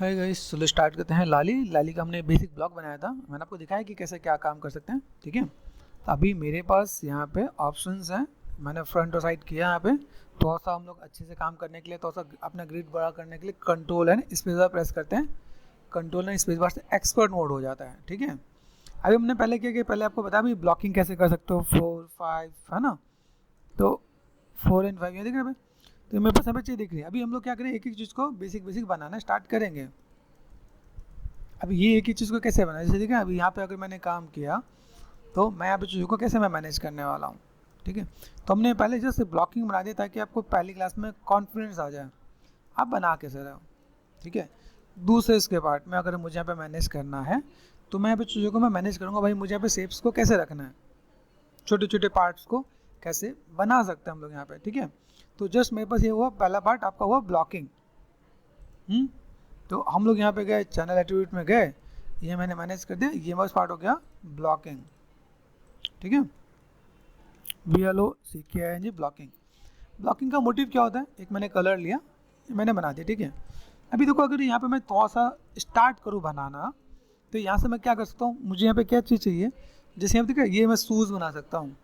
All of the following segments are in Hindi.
हाय गाइस, चलो स्टार्ट करते हैं। लाली का हमने बेसिक ब्लॉक बनाया था। मैंने आपको दिखाया कि कैसे क्या काम कर सकते हैं। ठीक है, तो अभी मेरे पास यहाँ पे ऑप्शंस हैं। मैंने फ्रंट और साइड किया यहाँ पे। थोड़ा सा हम लोग अच्छे से काम करने के लिए, थोड़ा सा अपना ग्रिड बड़ा करने के लिए control and space bar press करते हैं। कंट्रोल एंड स्पेस बार से एक्सपर्ट मोड हो जाता है। ठीक है, अभी हमने पहले किया कि पहले आपको बताया भी ब्लॉकिंग कैसे कर सकते हो। 4, 5 है ना, तो 4 एंड 5 यहाँ दिख रहा है। तो मेरे पास हमें चीज़ दिख रही है। अभी हम लोग क्या करें, एक एक चीज़ को बेसिक बनाना स्टार्ट करेंगे। अभी ये एक ही चीज़ को कैसे बनाए, जैसे देखिए अभी यहाँ पे अगर मैंने काम किया तो मैं यहाँ पे चीज़ों को कैसे मैं मैनेज करने वाला हूँ। ठीक है, तो हमने पहले जस्ट ब्लॉकिंग बना दिया ताकि आपको पहली क्लास में कॉन्फिडेंस आ जाए आप बना कैसे रहे हो। ठीक है, दूसरे इसके पार्ट में अगर मुझे यहाँ पे मैनेज करना है तो मैं यहाँ पे चीज़ों को मैं मैनेज करूँगा। भाई मुझे यहाँ पे शेप्स को कैसे रखना है, छोटे छोटे पार्ट्स को कैसे बना सकते हैं हम लोग यहाँ पे। ठीक है, तो जस्ट मेरे पास ये हुआ पहला पार्ट, आपका हुआ ब्लॉकिंग। तो हम लोग यहाँ पे गए, चैनल एट्रीब्यूट में गए, ये मैंने मैनेज कर दिया। ये बस पार्ट हो गया ब्लॉकिंग। ठीक है, BLOCKING ब्लॉकिंग। ब्लॉकिंग का मोटिव क्या होता है, एक मैंने कलर लिया, ये मैंने बना दिया। ठीक है, अभी देखो अगर यहाँ पे मैं थोड़ा सा स्टार्ट करूँ बनाना तो यहाँ से मैं क्या कर सकता हूँ, मुझे यहाँ पे क्या चीज़ चाहिए, जैसे यहाँ पे देखा ये मैं शूज़ बना सकता हूँ।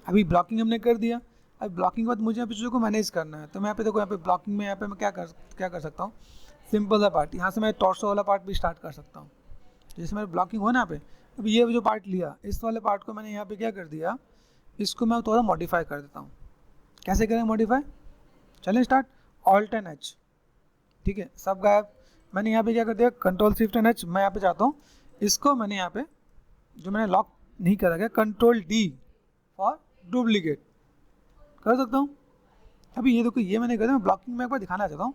अभी ब्लॉकिंग हमने कर दिया। अब ब्लॉकिंग के बाद मुझे यहाँ पे चीज़ों को मैनेज करना है, तो मैं यहाँ पे देखो यहाँ पे ब्लॉकिंग में यहाँ पे मैं क्या कर सकता हूँ, सिंपल सा पार्ट यहाँ से मैं टॉर्सो वाला पार्ट भी स्टार्ट कर सकता हूँ। जैसे मेरे ब्लॉकिंग हो ना यहाँ पे, अभी ये जो पार्ट लिया इस वाले पार्ट को मैंने यहाँ पे क्या कर दिया, इसको मैं थोड़ा मॉडिफाई कर देता हूँ। कैसे करें मॉडिफाई, चलें स्टार्ट। ऑल्ट एंड एच, ठीक है, सब गायब। मैंने यहाँ पे क्या कर दिया, कंट्रोल शिफ्ट एंड एच। मैं यहाँ पे चाहता हूँ इसको मैंने यहाँ पे जो मैंने लॉक नहीं करा गया, कंट्रोल D फॉर डुप्लीकेट कर सकता हूँ। अभी ये देखो ये मैंने कर दिया। ब्लॉकिंग में एक बार दिखाना चाहता हूँ,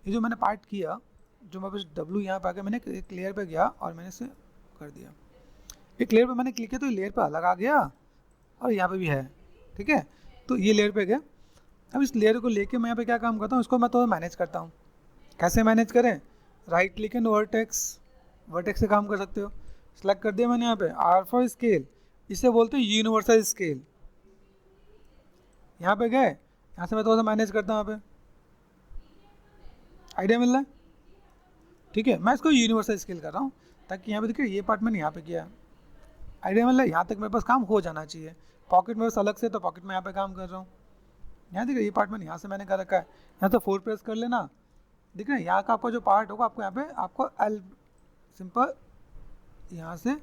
ये जो मैंने पार्ट किया, जो मैं बस W यहाँ पे आके मैंने क्लियर पे गया और मैंने इसे कर दिया। ये क्लियर पे मैंने क्लिक किया तो ये लेयर पे अलग आ गया और यहाँ पे भी है। ठीक है, तो ये लेयर पे गया। अब इस लेयर को लेके मैं यहाँ पे क्या काम करता हूँ, इसको मैं तो मैनेज करता हूँ। कैसे मैनेज करें, राइट क्लिक एंड वर्टेक्स से काम कर सकते हो। सेलेक्ट कर दिया मैंने यहाँ पे R फॉर स्केल, इसे बोलते हैं यूनिवर्सल स्केल। यहाँ पे गए, यहाँ से मैं थोड़ा सा मैनेज करता हूँ। यहाँ पे आइडिया मिल रहा है। ठीक है, मैं इसको यूनिवर्सल स्केल कर रहा हूँ ताकि यहाँ पे देखिए ये पार्ट मैंने यहाँ पे किया। आइडिया मिल रहा है, यहाँ तक मेरे पास काम हो जाना चाहिए। पॉकेट में बस अलग से, तो पॉकेट में यहाँ पे काम कर रहा हूँ। यहाँ देखिए ये पार्ट मैंने यहाँ से मैंने कर रखा है। यहाँ से 4 प्रेस कर लेना, दिख रहा है यहाँ का आपका जो पार्ट होगा आपको यहाँ पे आपको सिंपल यहाँ से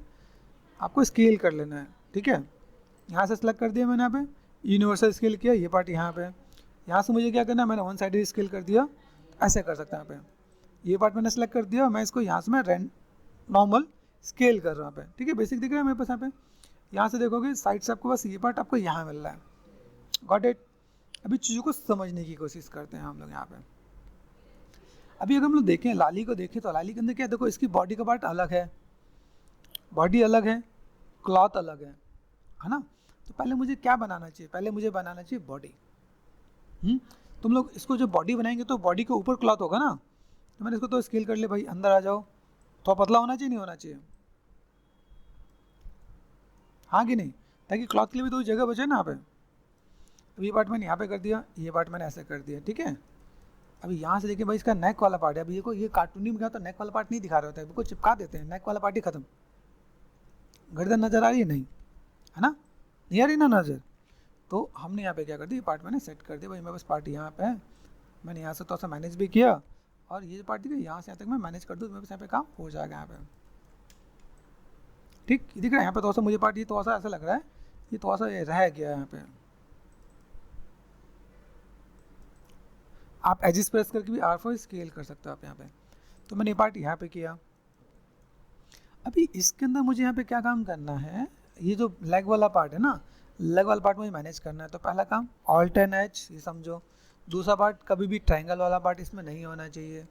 आपको स्केल कर लेना है। ठीक है, यहाँ से सेलेक्ट कर दिया मैंने, यहाँ पे यूनिवर्सल स्केल किया, ये पार्ट यहाँ पे। यहाँ से मुझे क्या करना है, मैंने 1 साइड स्केल कर दिया, ऐसे कर सकते हैं यहाँ पे। ये पार्ट मैंने सेलेक्ट कर दिया, मैं इसको यहाँ से मैं नॉर्मल स्केल कर रहा हूँ यहाँ पे। ठीक है, बेसिक दिख रहा है मेरे पास यहाँ पे। यहाँ से देखोगे साइड से आपको बस ये पार्ट आपको यहाँ मिल रहा है। Got it. अभी चीज़ों को समझने की कोशिश करते हैं हम लोग यहाँ पे। अभी अगर हम लोग देखें लाली को देखें तो लाली के अंदर क्या, देखो इसकी बॉडी का पार्ट अलग है, बॉडी अलग है, क्लॉथ अलग है ना। तो पहले मुझे क्या बनाना चाहिए, पहले मुझे बनाना चाहिए बॉडी। तुम लोग इसको जो बॉडी बनाएंगे तो बॉडी के ऊपर क्लॉथ होगा ना, तो मैंने इसको तो स्केल कर लिया। भाई अंदर आ जाओ, थोड़ा पतला होना चाहिए, नहीं होना चाहिए, हाँ कि नहीं, ताकि क्लॉथ के लिए भी तो जगह बचे ना यहाँ पे। अब ये पार्ट मैंने यहाँ पे कर दिया, ये पार्ट मैंने ऐसे कर दिया। ठीक है, अभी यहाँ से देखिए भाई इसका नेक वाला पार्ट है। अभी देखो ये कार्टूनी में क्या होता है, नेक वाला पार्ट नहीं दिखा रहे होता है, बिल्कुल चिपका देते हैं, नेक वाला पार्ट ही खत्म। गर्दन नजर आ रही है, नहीं है ना, नहीं आ रही ना नजर। तो हमने यहाँ पे क्या कर दिया, पार्ट मैंने सेट कर दिया। भाई मेरे पास पार्ट यहाँ पे है, मैंने यहाँ से थोड़ा सा मैनेज भी किया, और ये पार्ट दिखा यहाँ से यहाँ तक मैं मैनेज कर दूँ, मेरे पास यहाँ पे काम हो जाएगा यहाँ पे। ठीक दिख रहा है, यहाँ पे थोड़ा सा मुझे पार्ट ये थोड़ा सा ऐसा लग रहा है, ये थोड़ा सा रह गया यहाँ पे। आप एजिस प्रेस करके भी R फॉर स्केल कर सकते हो आप यहाँ पे। तो मैंने ये पार्ट यहाँ पे किया। अभी इसके अंदर मुझे यहाँ पे क्या काम करना है, ये जो लेग वाला पार्ट है ना, लेग वाला पार्ट मुझे मैनेज करना है। तो पहला काम ऑल्ट एंड एच, ये समझो। दूसरा पार्ट कभी भी ट्रायंगल वाला पार्ट इसमें नहीं होना चाहिए।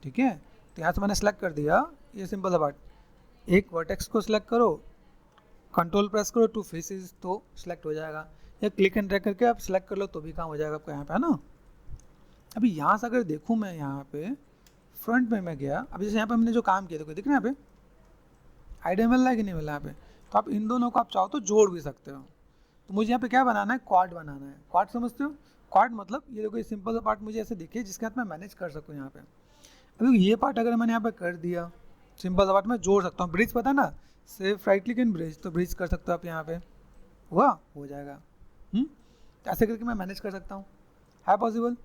ठीक है, तो यहाँ से मैंने सेलेक्ट कर दिया ये सिंपल सा पार्ट। एक वर्टेक्स को सिलेक्ट करो, कंट्रोल प्रेस करो, 2 फेसेस, तो सिलेक्ट हो जाएगा। या क्लिक एंड ड्रैग करके आप सिलेक्ट कर लो तो भी काम हो जाएगा आपका यहाँ पे, है ना। अभी यहाँ से अगर देखूँ मैं यहाँ पे फ्रंट में मैं गया, अभी जैसे यहाँ पे हमने जो काम किया, देखो दिख रहा है यहाँ पे, आइडिया मिल रहा है कि नहीं मिल रहा है यहाँ पे। तो आप इन दोनों को आप चाहो तो जोड़ भी सकते हो। तो मुझे यहाँ पे क्या बनाना है, क्वाड बनाना है। क्वाड समझते हो, क्वाड मतलब ये देखो, ये सिंपल सा पार्ट मुझे ऐसे दिखे जिसके साथ मैं मैनेज कर सकूँ यहाँ पे। अभी ये पार्ट अगर मैंने यहाँ पे कर दिया, सिंपल सा पार्ट मैं जोड़ सकता हूँ। ब्रिज पता है ना, सिर्फ राइट क्लिक इन ब्रिज, तो ब्रिज कर सकते हो आप यहाँ पे, हुआ, हो जाएगा। तो ऐसे करके मैं मैनेज कर सकता हूँ, है पॉसिबल।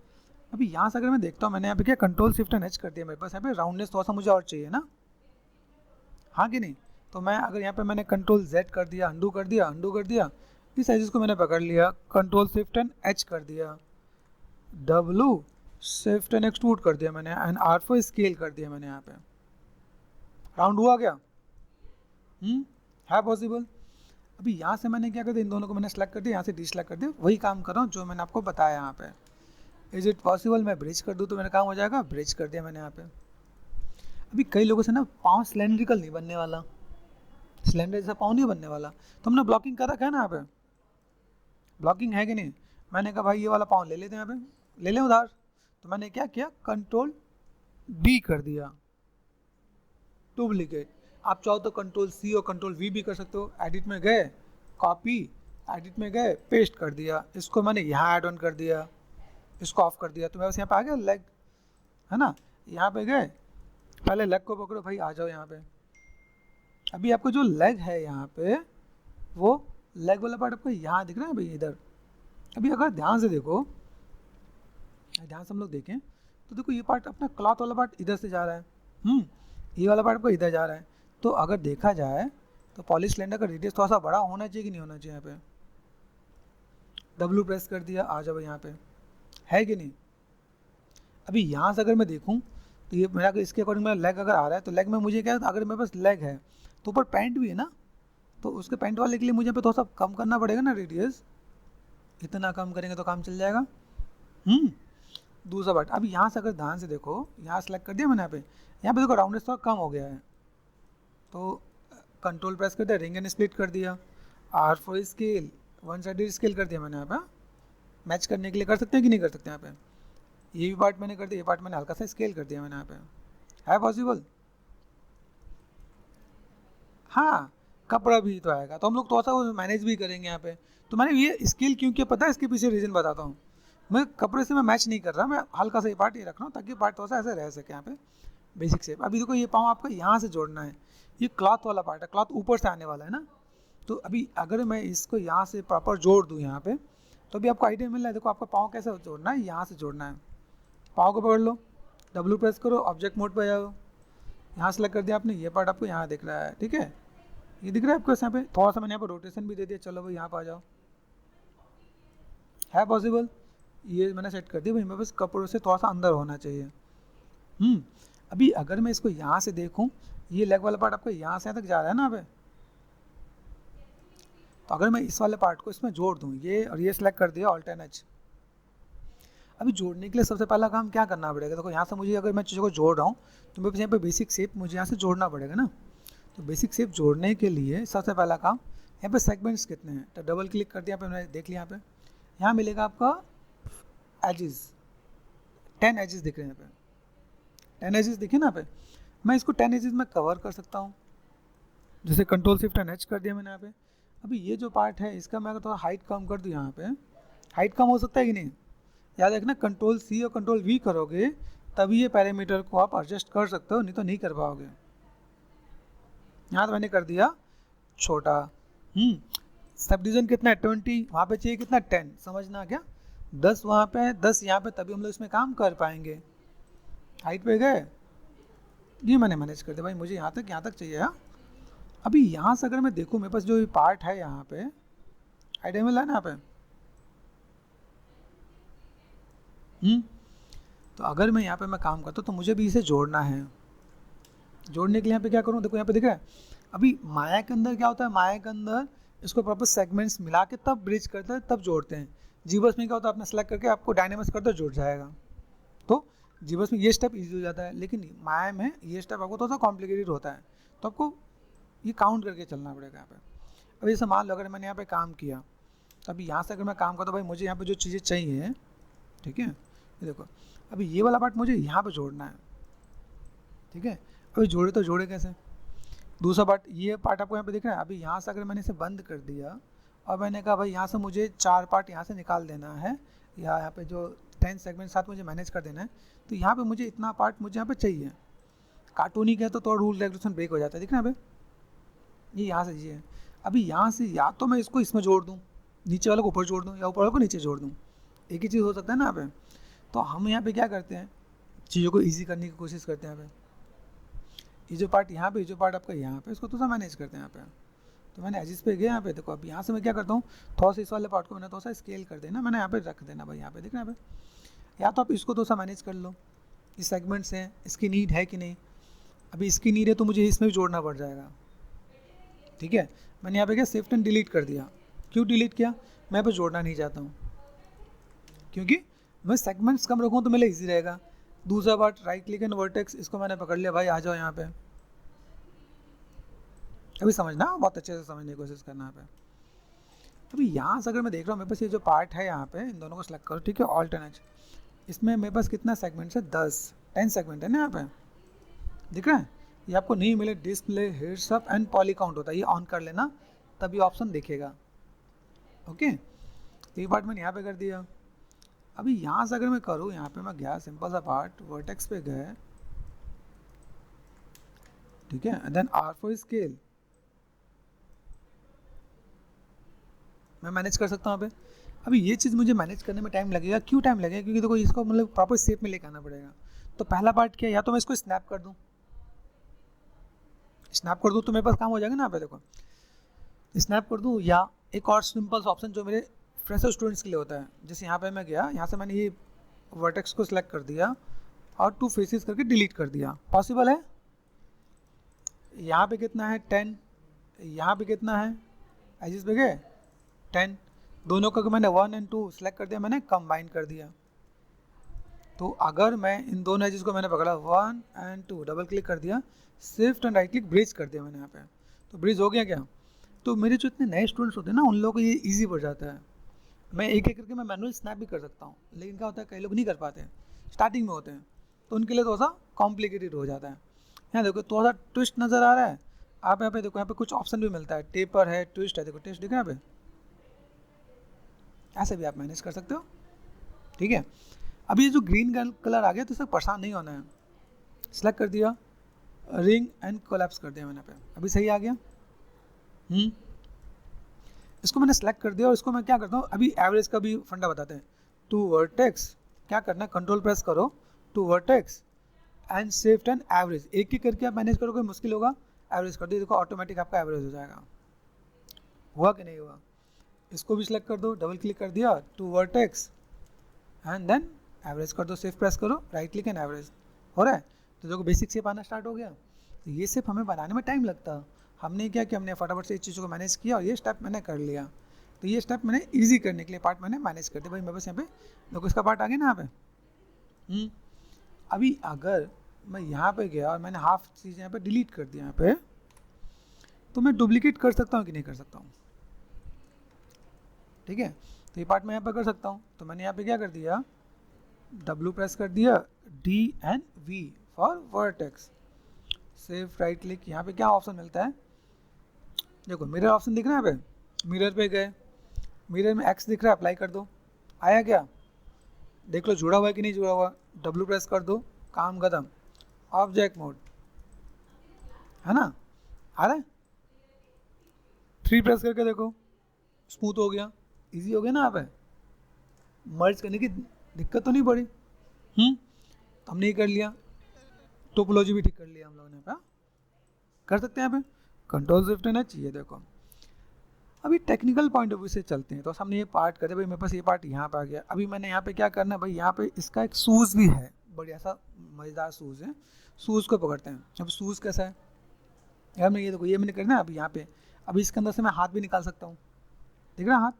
अभी यहाँ से अगर मैं देखता हूँ, मैंने यहाँ पे क्या कंट्रोल शिफ्ट एंड एच कर दिया, मेरे पास यहाँ पे राउंडनेस थोड़ा सा मुझे और चाहिए ना, हाँ कि नहीं। तो मैं अगर यहाँ पे मैंने कंट्रोल जेड कर दिया, अंडू कर दिया, अंडू कर दिया, इस एजेस को मैंने पकड़ लिया, कंट्रोल शिफ्ट एंड एच कर दिया, डब्लू शिफ्ट एंड एक्सट्रूड कर दिया मैंने, एंड R4 स्केल कर दिया मैंने, यहाँ पे राउंड हुआ क्या, है पॉसिबल। अभी यहाँ से मैंने क्या कर दिया, इन दोनों को मैंने सेलेक्ट कर दिया, यहाँ से डिसेलेक्ट कर दिया, वही काम कर रहा हूँ जो मैंने आपको बताया यहाँ पे। इज इट पॉसिबल मैं ब्रिज कर दूँ तो मेरा काम हो जाएगा, ब्रिज कर दिया मैंने यहाँ पे। अभी कई लोगों से ना पाँव सिलेंड्रिकल नहीं बनने वाला, सिलेंडर जैसा पाँव नहीं बनने वाला, तो हमने ब्लॉकिंग कर रखा है ना यहाँ पे, ब्लॉकिंग है कि नहीं। मैंने कहा भाई ये वाला पाँव ले लेते हैं यहाँ पे, ले लें उधार, तो मैंने क्या किया, कंट्रोल डी कर दिया, डुप्लीकेट। आप चाहो तो कंट्रोल सी और कंट्रोल वी भी कर सकते हो। एडिट में गए, कॉपी, एडिट में गए, पेस्ट कर दिया, इसको मैंने यहाँ ऐड ऑन कर दिया, इसको ऑफ कर दिया, तो मैं बस यहाँ पे आ गया लेग, है ना। यहाँ पे गए, पहले लेग को पकड़ो भाई, आ जाओ यहाँ पे। अभी आपको जो लेग है यहाँ पे, वो लेग वाला पार्ट आपको यहाँ दिख रहा है भाई, इधर। अभी अगर ध्यान से देखो, ध्यान से हम लोग देखें तो देखो, ये पार्ट अपना क्लॉथ वाला पार्ट इधर से जा रहा है, ये वाला पार्ट आपको इधर जा रहा है। तो अगर देखा जाए तो पॉलिश सिलेंडर का रेडियस थोड़ा सा बड़ा होना चाहिए कि नहीं होना चाहिए। यहाँ पे डब्ल्यू प्रेस कर दिया, आ जाओ यहाँ पे, है कि नहीं। अभी यहाँ से अगर मैं देखूँ तो ये मेरा इसके अकॉर्डिंग मेरा लेग अगर आ रहा है, तो लेग में मुझे क्या है, अगर मेरे पास लेग है तो ऊपर पैंट भी है ना, तो उसके पैंट वाले के लिए मुझे पे थोड़ा सा कम करना पड़ेगा ना रेडियस, इतना कम करेंगे तो काम चल जाएगा। दूसरा पार्ट, अभी यहाँ से अगर ध्यान से देखो, यहाँ सेलेक्ट कर दिया मैंने, यहाँ पे देखो राउंडनेस थोड़ा कम हो गया है, तो कंट्रोल प्रेस कर दिया, रिंग एंड स्प्लिट कर दिया, R4 scale, one sided scale कर दिया मैंने यहाँ पे। मैच करने के लिए कर सकते हैं कि नहीं कर सकते यहाँ पे, ये भी पार्ट मैंने कर दिया, ये पार्ट मैंने हल्का सा स्केल कर दिया मैंने यहाँ पे, है पॉसिबल। हाँ, कपड़ा भी तो आएगा, तो हम लोग थोड़ा सा मैनेज भी करेंगे यहाँ पे। तो मैंने ये स्केल क्यों किया पता है, इसके पीछे रीज़न बताता हूँ। मैं कपड़े से मैं मैच नहीं कर रहा, मैं हल्का सा ये पार्ट ये रख रहा हूँ ताकि पार्ट थोड़ा सा ऐसे रह सके यहाँ पे, बेसिक शेप। अभी देखो ये पाँव आपका यहाँ से जोड़ना है, ये क्लॉथ वाला पार्ट है, क्लॉथ ऊपर से आने वाला है ना। तो अभी अगर मैं इसको यहाँ से प्रॉपर जोड़ दूँ यहाँ पे, तो अभी आपको आइडिया मिल रहा है। देखो आपका पाँव कैसे जोड़ना है, यहाँ से जोड़ना है। पाँव को पकड़ लो, डब्ल्यू प्रेस करो, ऑब्जेक्ट मोड पर जाओ, यहाँ सेलेक्ट कर दिया आपने, ये पार्ट आपको यहाँ दिख रहा है, ठीक है, ये दिख रहा है आपको यहाँ पे। थोड़ा सा मैंने यहाँ पर रोटेशन भी दे दिया, चलो भाई यहाँ पर आ जाओ, है पॉसिबल। ये मैंने सेट कर दिया भाई, मेरे पास कपड़ों से थोड़ा सा अंदर होना चाहिए। अभी अगर मैं इसको यहाँ से देखूँ, ये लेग वाला पार्ट आपको यहाँ से यहाँ तक जा रहा है ना अबे, तो अगर मैं इस वाले पार्ट को इसमें जोड़ दूँ, ये और ये सिलेक्ट कर दिया, ऑल्ट एंड एच। अभी जोड़ने के लिए सबसे पहला काम क्या करना पड़ेगा, देखो यहाँ से मुझे अगर मैं चीज़ों को जोड़ रहा हूँ तो मेरे पास यहाँ पे बेसिक शेप मुझे यहाँ से जोड़ना पड़ेगा ना। तो बेसिक शेप जोड़ने के लिए सबसे पहला काम, यहाँ पे सेगमेंट्स कितने हैं, तो डबल क्लिक कर दिया, यहाँ पे मैंने देख लिया, यहाँ मिलेगा आपका एजेस, 10 एजेस दिख रहे हैं यहाँ पे, 10 एजेस दिखे ना यहाँ पे। मैं इसको 10 एजेस में कवर कर सकता हूँ, जैसे कंट्रोल शिफ्ट एंड एच कर दिया मैंने यहाँ पे। अभी ये जो पार्ट है इसका मैं अगर थोड़ा हाइट कम कर दूँ, यहाँ पे हाइट कम हो सकता है कि नहीं, याद रखना कंट्रोल सी और कंट्रोल वी करोगे तभी ये पैरामीटर को आप एडजस्ट कर सकते हो, नहीं तो नहीं कर पाओगे। यहाँ तो मैंने कर दिया छोटा। सब डिवीजन कितना है, 20, वहाँ पे चाहिए कितना, 10, समझना क्या, 10 वहाँ पे है, 10 यहाँ पे, तभी हम लोग इसमें काम कर पाएंगे। हाइट पे गए, ये मैंने मैनेज कर दिया भाई, मुझे यहाँ तक चाहिए। हाँ, अभी यहाँ से अगर मैं देखूँ, मेरे पास जो पार्ट है यहाँ पे, आइडिया मिला है ना यहाँ पे। तो अगर मैं यहाँ पे मैं काम करता हूँ तो मुझे भी इसे जोड़ना है। जोड़ने के लिए यहाँ पे क्या करूँ, देखो यहाँ पे दिख रहा है। अभी माया के अंदर क्या होता है, माया के अंदर इसको प्रॉपर सेगमेंट्स मिला के तब ब्रिज करते हैं, तब जोड़ते हैं। जीबस में क्या होता है, आपने सेलेक्ट करके आपको डायनेमिक्स कर दो, जुड़ जाएगा। तो जीबस में ये स्टेप इजी हो जाता है, लेकिन माया में ये स्टेप आपको थोड़ा सा कॉम्प्लिकेटेड होता है, तो आपको ये काउंट करके चलना पड़ेगा यहाँ पे। अब जैसे मान लो अगर मैंने यहाँ पे काम किया, तो अभी यहाँ से अगर मैं काम करता हूँ भाई, मुझे यहाँ पे जो चीज़ें चाहिए, ठीक है, ये देखो अभी ये वाला पार्ट मुझे यहाँ पे जोड़ना है, ठीक है। अभी जोड़े तो जोड़े कैसे, दूसरा पार्ट, ये पार्ट आपको यहाँ पे दिख रहा है। अभी यहाँ से अगर मैंने इसे बंद कर दिया और मैंने कहा भाई यहाँ से मुझे 4 पार्ट यहाँ से निकाल देना है, या यहाँ पे जो 10 सेगमेंट साथ मुझे मैनेज कर देना है, तो यहाँ पे मुझे इतना पार्ट मुझे यहाँ पे चाहिए। कार्टूनिक है तो थोड़ा रूल रेगुलेशन ब्रेक हो जाता है, दिख रहा है यहाँ पे, ये यहाँ से ये है। अभी यहाँ से या तो मैं इसको इसमें जोड़ दूँ, नीचे वाले को ऊपर जोड़ दूँ, या ऊपर वाले को नीचे जोड़ दूँ, एक ही चीज़ हो सकता है ना यहाँ पे। तो हम यहाँ पे क्या करते हैं, चीज़ों को ईजी करने की कोशिश करते हैं यहाँ पे। ये जो पार्ट यहाँ पे, ये जो पार्ट आपका यहाँ पे, इसको थोड़ा सा मैनेज करते हैं यहाँ पे। तो मैंने एजिस पे गया यहाँ पे, देखो अब यहाँ से मैं क्या करता हूँ, थोड़ा सा इस वाले पार्ट को मैंने थोड़ा सा स्केल कर देना, मैंने यहाँ पे रख देना भाई, यहाँ पे दिख रहा है यहाँ पे। या तो आप इसको थोड़ा सा मैनेज कर लो, इस सेगमेंट्स हैं, इसकी नीड है कि नहीं। अभी इसकी नीड है तो मुझे इसमें भी जोड़ना पड़ जाएगा, ठीक है। मैंने यहाँ पे क्या शिफ्ट एंड डिलीट कर दिया। क्यों डिलीट किया, मैं यहाँ पे जोड़ना नहीं चाहता हूँ, क्योंकि मैं सेगमेंट्स कम रखूँ तो मेरे ईजी रहेगा। दूसरा part right click and vertex, इसको मैंने पकड़ लिया भाई, आ जाओ यहाँ पे। अभी समझना, बहुत अच्छे से समझने की कोशिश करना यहाँ पे। अभी यहाँ से अगर मैं देख रहा हूँ, मेरे पास ये जो पार्ट है यहाँ पे, इन दोनों को सेलेक्ट करो, ठीक है, ऑल्ट एंड एच। इसमें मेरे पास कितना सेगमेंट्स है, 10 सेगमेंट है ना यहाँ पे, दिख रहा है। ये आपको नहीं मिले, display heads up and poly count होता है, ये ऑन कर लेना तभी ऑप्शन दिखेगा, ओके। तो ये पार्ट मैंने यहाँ पे कर दिया। अभी यहाँ से अगर मैं करूँ, यहाँ पे मैं गया, सिंपल सा पार्ट, वर्टेक्स पे गए, ठीक है, देन R4 स्केल मैं मैनेज कर सकता हूँ यहाँ पे। अभी ये चीज़ मुझे मैनेज करने में टाइम लगेगा। क्यों टाइम लगेगा, क्योंकि देखो इसको मतलब प्रॉपर शेप में लेकर आना पड़ेगा। तो पहला पार्ट क्या है, या तो मैं इसको स्नैप कर दूँ, तो मेरे पास काम हो जाएगा ना यहाँ पे, देखो स्नैप कर दूँ। या एक और सिंपल सा ऑप्शन जो मेरे फ्रेशर स्टूडेंट्स के लिए होता है, जैसे यहाँ पे मैं गया, यहाँ से मैंने ये वर्टेक्स को सिलेक्ट कर दिया और 2 फेसेस करके डिलीट कर दिया, पॉसिबल है। यहाँ पे कितना है 10, यहाँ पे कितना है, एजिस पे गए 10, दोनों का मैंने 1 और 2 सेलेक्ट कर दिया, मैंने कंबाइन कर दिया। तो अगर मैं इन दोनों एजेस को मैंने पकड़ा 1 और 2, डबल क्लिक कर दिया, shift and right click bridge कर दिया मैंने यहाँ पे, तो ब्रिज हो गया क्या। तो मेरे जो इतने नए स्टूडेंट्स होते हैं ना, उन लोगों को ये ईजी पड़ जाता है। मैं एक एक करके मैं मैनुअल स्नैप भी कर सकता हूँ, लेकिन क्या होता है, कई लोग नहीं कर पाते हैं, स्टार्टिंग में होते हैं, तो उनके लिए थोड़ा सा कॉम्प्लिकेटेड हो जाता है। यहाँ देखो थोड़ा सा ट्विस्ट नज़र आ रहा है, आप यहाँ पे देखो, यहाँ पे कुछ ऑप्शन भी मिलता है, टेपर है, ट्विस्ट है, देखो ट्विस्ट दिख रहा है यहाँ पे, ऐसे भी आप मैनेज कर सकते हो, ठीक है। अभी ये जो ग्रीन कलर आ गया, तो इससे परेशान नहीं होना है। सेलेक्ट कर दिया, रिंग एंड कोलैप्स कर दिया मैंने पे, अभी सही आ गया। इसको मैंने सेलेक्ट कर दिया और इसको मैं क्या करता हूँ, अभी एवरेज का भी फंडा बताते हैं। टू वर्टेक्स क्या करना है, कंट्रोल प्रेस करो, two vertex and shift and average, एक एक करके आप मैनेज करोगे, मुश्किल होगा। एवरेज कर दिया, देखो ऑटोमेटिक आपका एवरेज हो जाएगा। हुआ कि नहीं हुआ, इसको भी सिलेक्ट कर दो, डबल क्लिक कर दिया, two vertex and then average कर दो, शिफ्ट प्रेस करो, राइट क्लिक एंड एवरेज, हो रहा है। तो देखो बेसिक शेप आना स्टार्ट हो गया। तो ये शेप हमें बनाने में टाइम लगता, हमने क्या किया, हमने फटाफट से इस चीज़ों को मैनेज किया और ये स्टेप मैंने कर लिया। तो ये स्टेप मैंने ईजी करने के लिए पार्ट मैंने मैनेज कर दिया भाई। मैं बस यहाँ पे देखो इसका पार्ट आ गया ना यहाँ पे। अभी अगर मैं यहाँ पे गया और मैंने हाफ चीज़ यहाँ पे डिलीट कर दिया यहाँ पे, तो मैं डुप्लीकेट कर सकता हूँ कि नहीं कर सकता हूँ, ठीक है। तो ये पार्ट मैं यहाँ पे कर सकता हूँ। तो मैंने यहाँ पे क्या कर दिया, W प्रेस कर दिया, D and V for vertex, safe right click. यहाँ पे क्या ऑप्शन मिलता है, देखो मिरर ऑप्शन दिख रहा है यहाँ पे, मिरर पे गए, मिरर में X दिख रहा है, अप्लाई कर दो, आया क्या, देख लो जुड़ा हुआ है कि नहीं जुड़ा हुआ। W प्रेस कर दो, काम खत्म, ऑब्जेक्ट मोड, है ना, आ रहा है। 3 प्रेस करके देखो, स्मूथ हो गया, इजी हो गया ना। यहाँ पे मर्ज करने की दिक्कत तो नहीं पड़ी। तो हमने ये कर लिया, टोपोलॉजी भी ठीक कर लिया हम लोगों ने। यहाँ पे कर सकते हैं, यहाँ पे कंट्रोल शिफ्ट ना चाहिए। देखो अभी टेक्निकल पॉइंट ऑफ व्यू से चलते हैं। तो हमने ये पार्ट करे भाई, मेरे पास ये पार्ट यहाँ पे आ गया। अभी मैंने यहाँ पे क्या करना है भाई, यहाँ पे इसका एक शूज़ भी है, बढ़िया सा मज़ेदार शूज़ है। शूज़ को पकड़ते हैं। अब शूज़ कैसा है यार, मैं ये देखो, ये मैंने करना है अभी यहाँ पे। अभी इसके अंदर से मैं हाथ भी निकाल सकता हूँ, देख रहा हाथ।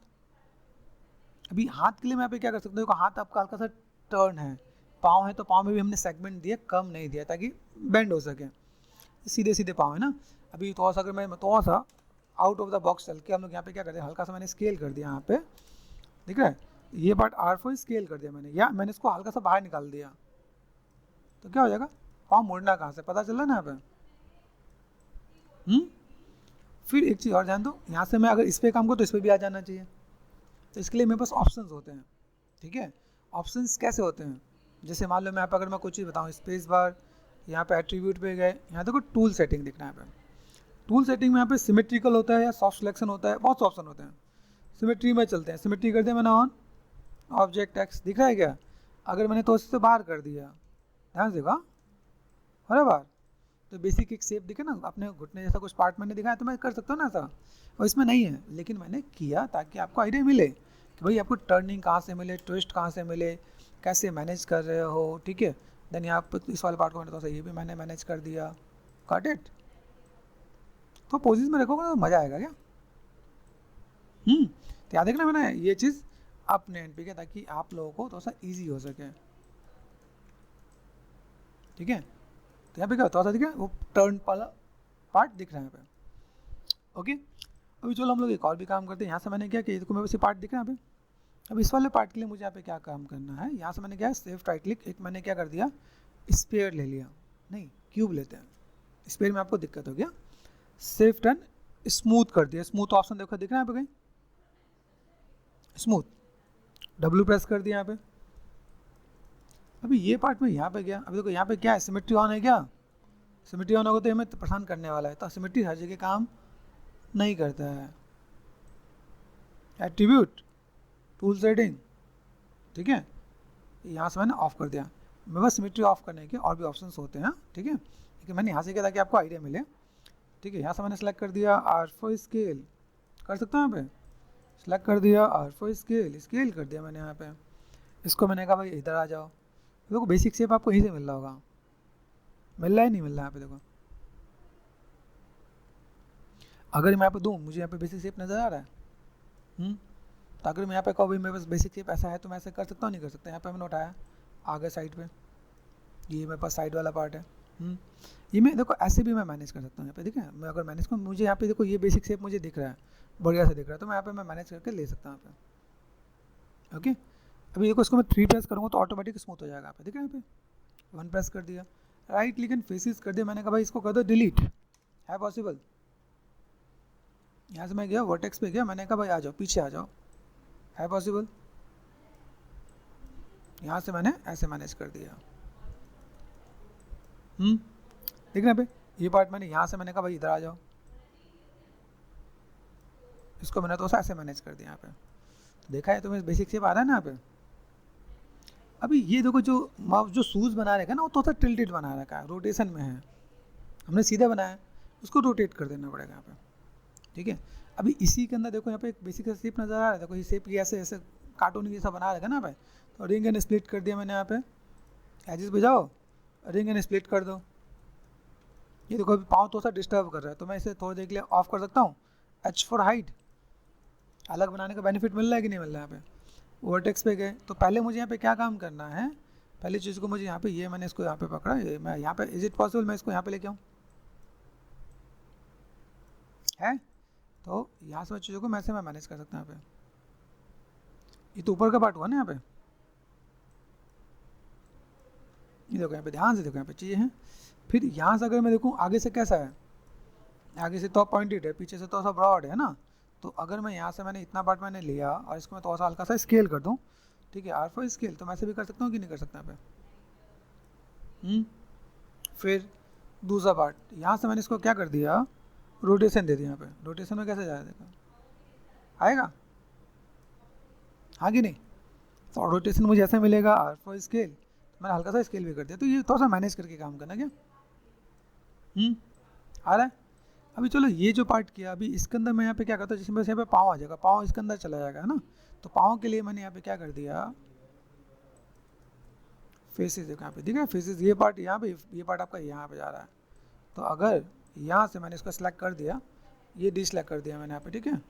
अभी हाथ के लिए मैं यहाँ पे क्या कर सकता हूँ, देखो हाथ आपका हल्का सा टर्न है, पाँव है तो पाँव में भी हमने सेगमेंट दिया, कम नहीं दिया ताकि बेंड हो सके, सीधे सीधे पाँव है ना। अभी थोड़ा सा अगर मैं थोड़ा सा आउट ऑफ द बॉक्स चल के हम लोग यहाँ पे क्या करते हैं, हल्का सा मैंने स्केल कर दिया यहाँ पे, दिख रहा है। ये पार्ट R4 स्केल कर दिया मैंने, या मैंने इसको हल्का सा बाहर निकाल दिया, तो क्या हो जाएगा, पाँव मुड़ना कहाँ से पता चल रहा है ना यहाँ पे। फिर एक चीज़ और ध्यान दो, यहाँ से मैं अगर इस पर काम करूँ तो इस पर भी आ जाना चाहिए। तो इसके लिए मेरे पास ऑप्शंस होते हैं, ठीक है। ऑप्शंस कैसे होते हैं, जैसे मान लो मैं अगर मैं कुछ चीज़ बताऊँ, स्पेस बार, यहाँ पे एट्रीब्यूट पे गए, यहाँ देखो टूल सेटिंग दिखना है यहाँ पे। टूल सेटिंग में यहाँ पे सिमेट्रिकल होता है या सॉफ्ट सिलेक्शन होता है, बहुत से ऑप्शन होते हैं। सिमेट्री में चलते हैं, सिमेट्री कर दिया मैंने ऑन, ऑब्जेक्ट एक्स दिख रहा है क्या, अगर मैंने तो उससे बाहर कर दिया, ध्यान से देखा हो रहा बाहर, तो बेसिक एक शेप दिखे ना, अपने घुटने जैसा कुछ पार्ट मैंने दिखाया तो मैं कर सकता हूँ ना ऐसा, और इसमें नहीं है, लेकिन मैंने किया ताकि आपको आइडिया मिले कि भाई आपको टर्निंग कहाँ से मिले, ट्विस्ट कहाँ से मिले, कैसे मैनेज कर रहे हो, ठीक है। देन यहाँ पर इस वाले पार्ट को मैंने तो ये भी मैंने मैनेज कर दिया, गॉट इट। तो पोजिस में रखोगे तो मज़ा आएगा क्या। तो याद रखना मैंने ये चीज़ अपने एंड पे किया ताकि आप लोगों को थोड़ा सा ईजी हो सके, ठीक है। तो यहाँ पे क्या थोड़ा सा दिख रहा है, वो टर्न वाला पार्ट दिख रहा है यहाँ पे, ओके। अभी चलो हम लोग एक और भी काम करते हैं। यहाँ से मैंने क्या किया, देखो मेरे पार्ट दिख रहा है यहाँ पे। अब इस वाले पार्ट के लिए मुझे यहाँ पे क्या काम करना है, यहाँ से मैंने क्या सेफ राइट क्लिक, एक मैंने क्या कर दिया, स्पेयर ले लिया, नहीं क्यूब लेते हैं, स्पेयर में आपको दिक्कत हो गया, सेफ टर्न स्मूथ कर दिया, स्मूथ ऑप्शन देखो दिख रहा है यहाँ पे कहीं, स्मूथ, डब्ल्यू प्रेस कर दिया यहाँ पे। अभी ये पार्ट में यहाँ पे गया, अभी देखो यहाँ पे क्या है, सिमेट्री ऑन है क्या, सिमेट्री ऑन होगा तो हमें परेशान करने वाला है, तो सिमेट्री हर जगह काम नहीं करता है। एट्रीब्यूट, टूल सेटिंग, ठीक है, यहाँ से मैंने ऑफ कर दिया। मैं बस सिमेट्री ऑफ करने के और भी ऑप्शंस होते हैं, ठीक है, लेकिन मैंने यहाँ से किया ताकि आपको आइडिया मिले, ठीक है। यहाँ से मैंने सेलेक्ट कर दिया R4 स्केल, कर सकता हूँ यहाँ पे, सेलेक्ट कर दिया R4 स्केल, स्केल कर दिया मैंने यहाँ पे। इसको मैंने कहा भाई इधर आ जाओ, देखो बेसिक शेप आपको यहीं से मिल रहा होगा, मिल रहा है नहीं मिल रहा है यहाँ पे देखो। अगर मैं यहाँ पे दूँ, मुझे यहाँ पे बेसिक शेप नज़र आ रहा है, तो अगर मैं यहाँ पे कहूँ भाई मेरे पास बेसिक शेप ऐसा है तो मैं ऐसे कर सकता हूँ, नहीं कर सकता। यहाँ पे मैंने उठाया आगे साइड पे, ये मेरे पास साइड वाला पार्ट है, ये मैं देखो ऐसे भी मैं मैनेज कर सकता हूँ यहाँ पे, ठीक है। मैं अगर मैनेज करूँ, मुझे यहाँ पे देखो ये बेसिक शेप मुझे दिख रहा है, बढ़िया से दिख रहा है, तो मैं यहाँ पे मैं मैनेज करके ले सकता हूँ यहाँ पे, ओके। अभी देखो इसको मैं 3 प्रेस करूँगा तो ऑटोमेटिक स्मूथ हो जाएगा यहाँ पे, ठीक है। यहाँ पे 1 प्रेस कर दिया, राइट क्लिक एंड फेसेस कर दिया, मैंने कहा भाई इसको कर दो डिलीट, है पॉसिबल। यहाँ से मैं गया वर्टेक्स पे गया, मैंने कहा भाई आ जाओ पीछे आ जाओ, है पॉसिबल। यहाँ से मैंने ऐसे मैनेज कर दिया, देखना पे ये पार्ट मैंने यहाँ से मैंने कहा भाई इधर आ जाओ, इसको मैंने तो ऐसे मैनेज कर दिया यहाँ पे, तो देखा है तुम्हें बेसिक शेप आ रहा है ना यहाँ पे। अभी ये देखो जो शूज़ बना रखा है ना, वो तो टिल्टेड बना रखा है, रोटेशन में है, हमने सीधा बनाया, उसको रोटेट कर देना पड़ेगा यहाँ पे, ठीक है। अभी इसी के अंदर देखो यहाँ पे एक बेसिक सा शेप नज़र आ रहा है, देखो ये शेप की ऐसे ऐसे कार्टून जैसा बना रखा है ना भाई, तो रिंग एंड स्प्लिट कर दिया मैंने यहाँ पे, एजिस पे जाओ रिंग एंड स्प्लिट कर दो। ये देखो अभी पाँव थोड़ा सा डिस्टर्ब कर रहा है, तो मैं इसे थोड़ी देर के लिए ऑफ कर सकता हूँ, H फॉर हाइट, अलग बनाने का बेनिफिट मिल रहा है कि नहीं मिल रहा है यहाँ पे। वर्टेक्स पे गए, तो पहले मुझे यहाँ पे क्या काम करना है, पहली चीज़ को मुझे यहाँ पे ये मैंने इसको यहाँ पे पकड़ा, ये मैं यहाँ पे इज इट पॉसिबल मैं इसको यहाँ पे लेके आऊँ, है तो यहाँ से चीज़ों को मैं से मैं मैनेज कर सकता हूँ यहाँ पे। ये तो ऊपर का पार्ट हुआ ना यहाँ पे, ये देखो यहाँ पे ध्यान से देखो यहाँ पे चीज़ें हैं। फिर यहाँ से अगर मैं देखूँ आगे से कैसा है, आगे से तो पॉइंटेड है, पीछे से तो सा ब्रॉड है ना, तो अगर मैं यहाँ से मैंने इतना पार्ट मैंने लिया और इसको मैं थोड़ा सा हल्का सा स्केल कर दूँ, ठीक है, R4 स्केल, तो मैं ऐसे भी कर सकता हूँ कि नहीं कर सकता यहाँ पे। फिर दूसरा पार्ट यहाँ से मैंने इसको क्या कर दिया, रोटेशन दे दिया यहाँ पे, रोटेशन में कैसे जाएगा देखो, आएगा हाँ कि नहीं, तो रोटेशन मुझे ऐसा मिलेगा R4 स्केल, तो मैंने हल्का सा स्केल भी कर दिया, तो ये थोड़ा सा मैनेज करके काम करना क्या, आ रहा है। अभी चलो ये जो पार्ट किया, अभी इसके अंदर मैं यहाँ पे क्या करता हूँ, जिसमें यहाँ पे पाँव आ जाएगा, पाँव इसके अंदर चला जाएगा है ना, तो पाँव के लिए मैंने यहाँ पे क्या कर दिया, फेसेस देखो यहाँ पे, ठीक है, फेसेस ये पार्ट यहाँ पे, ये पार्ट आपका यहाँ पे जा रहा है, तो अगर यहाँ से मैंने इसको सेलेक्ट कर दिया, ये डिसलेक्ट कर दिया मैंने यहाँ पे, ठीक है,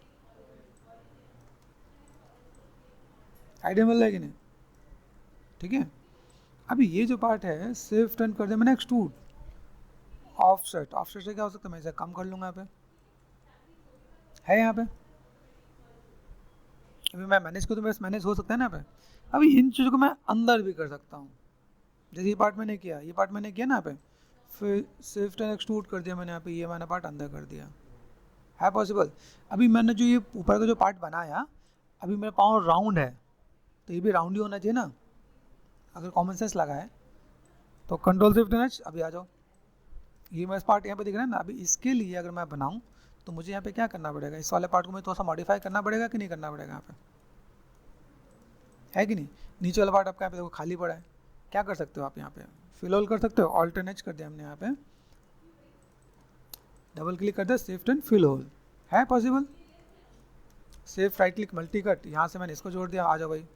आइडिया मिल रहा है कि नहीं, ठीक है। अभी ये जो पार्ट है सेफ टर्न कर दिया मैंने, एक्सट्रूड, ऑफसेट, ऑफसेट से क्या हो सकता है, मैं इसे कम कर लूँगा यहाँ पे, है यहाँ पे, अभी मैं मैनेज करूँ तो बस मैनेज हो सकता है ना यहाँ पे। अभी इन चीज़ों को मैं अंदर भी कर सकता हूँ, जैसे ये पार्ट मैंने किया, ये पार्ट मैंने किया ना यहाँ पे, फिर सेफ टर्न एक्सट्रूड कर दिया मैंने यहाँ पे, ये मैंने पार्ट अंदर कर दिया, है पॉसिबल। अभी मैंने जो ये ऊपर का जो पार्ट बनाया, अभी मेरा पाँव राउंड है, तो ये भी राउंड ही होना चाहिए ना, अगर कॉमन सेंस लगा है तो। कंट्रोल शिफ्ट एन एच, अभी आ जाओ, ये मेरा पार्ट यहाँ पे दिख रहा है ना। अभी इसके लिए अगर मैं बनाऊँ तो मुझे यहाँ पे क्या करना पड़ेगा, इस वाले पार्ट को मुझे थोड़ा सा मॉडिफाई करना पड़ेगा कि नहीं करना पड़ेगा यहाँ पे, है कि नहीं। नीचे वाला पार्ट आपका यहाँ पे देखो खाली पड़ा है, क्या कर सकते हो आप यहाँ पे, फिल ऑल कर सकते हो। ऑल्टरनेट कर दिया हमने यहाँ पे, डबल क्लिक कर दिया, शिफ्ट एंड फिल होल, है possible. Safe right click multi cut, यहाँ से मैंने इसको जोड़ दिया, आ जाओ भाई।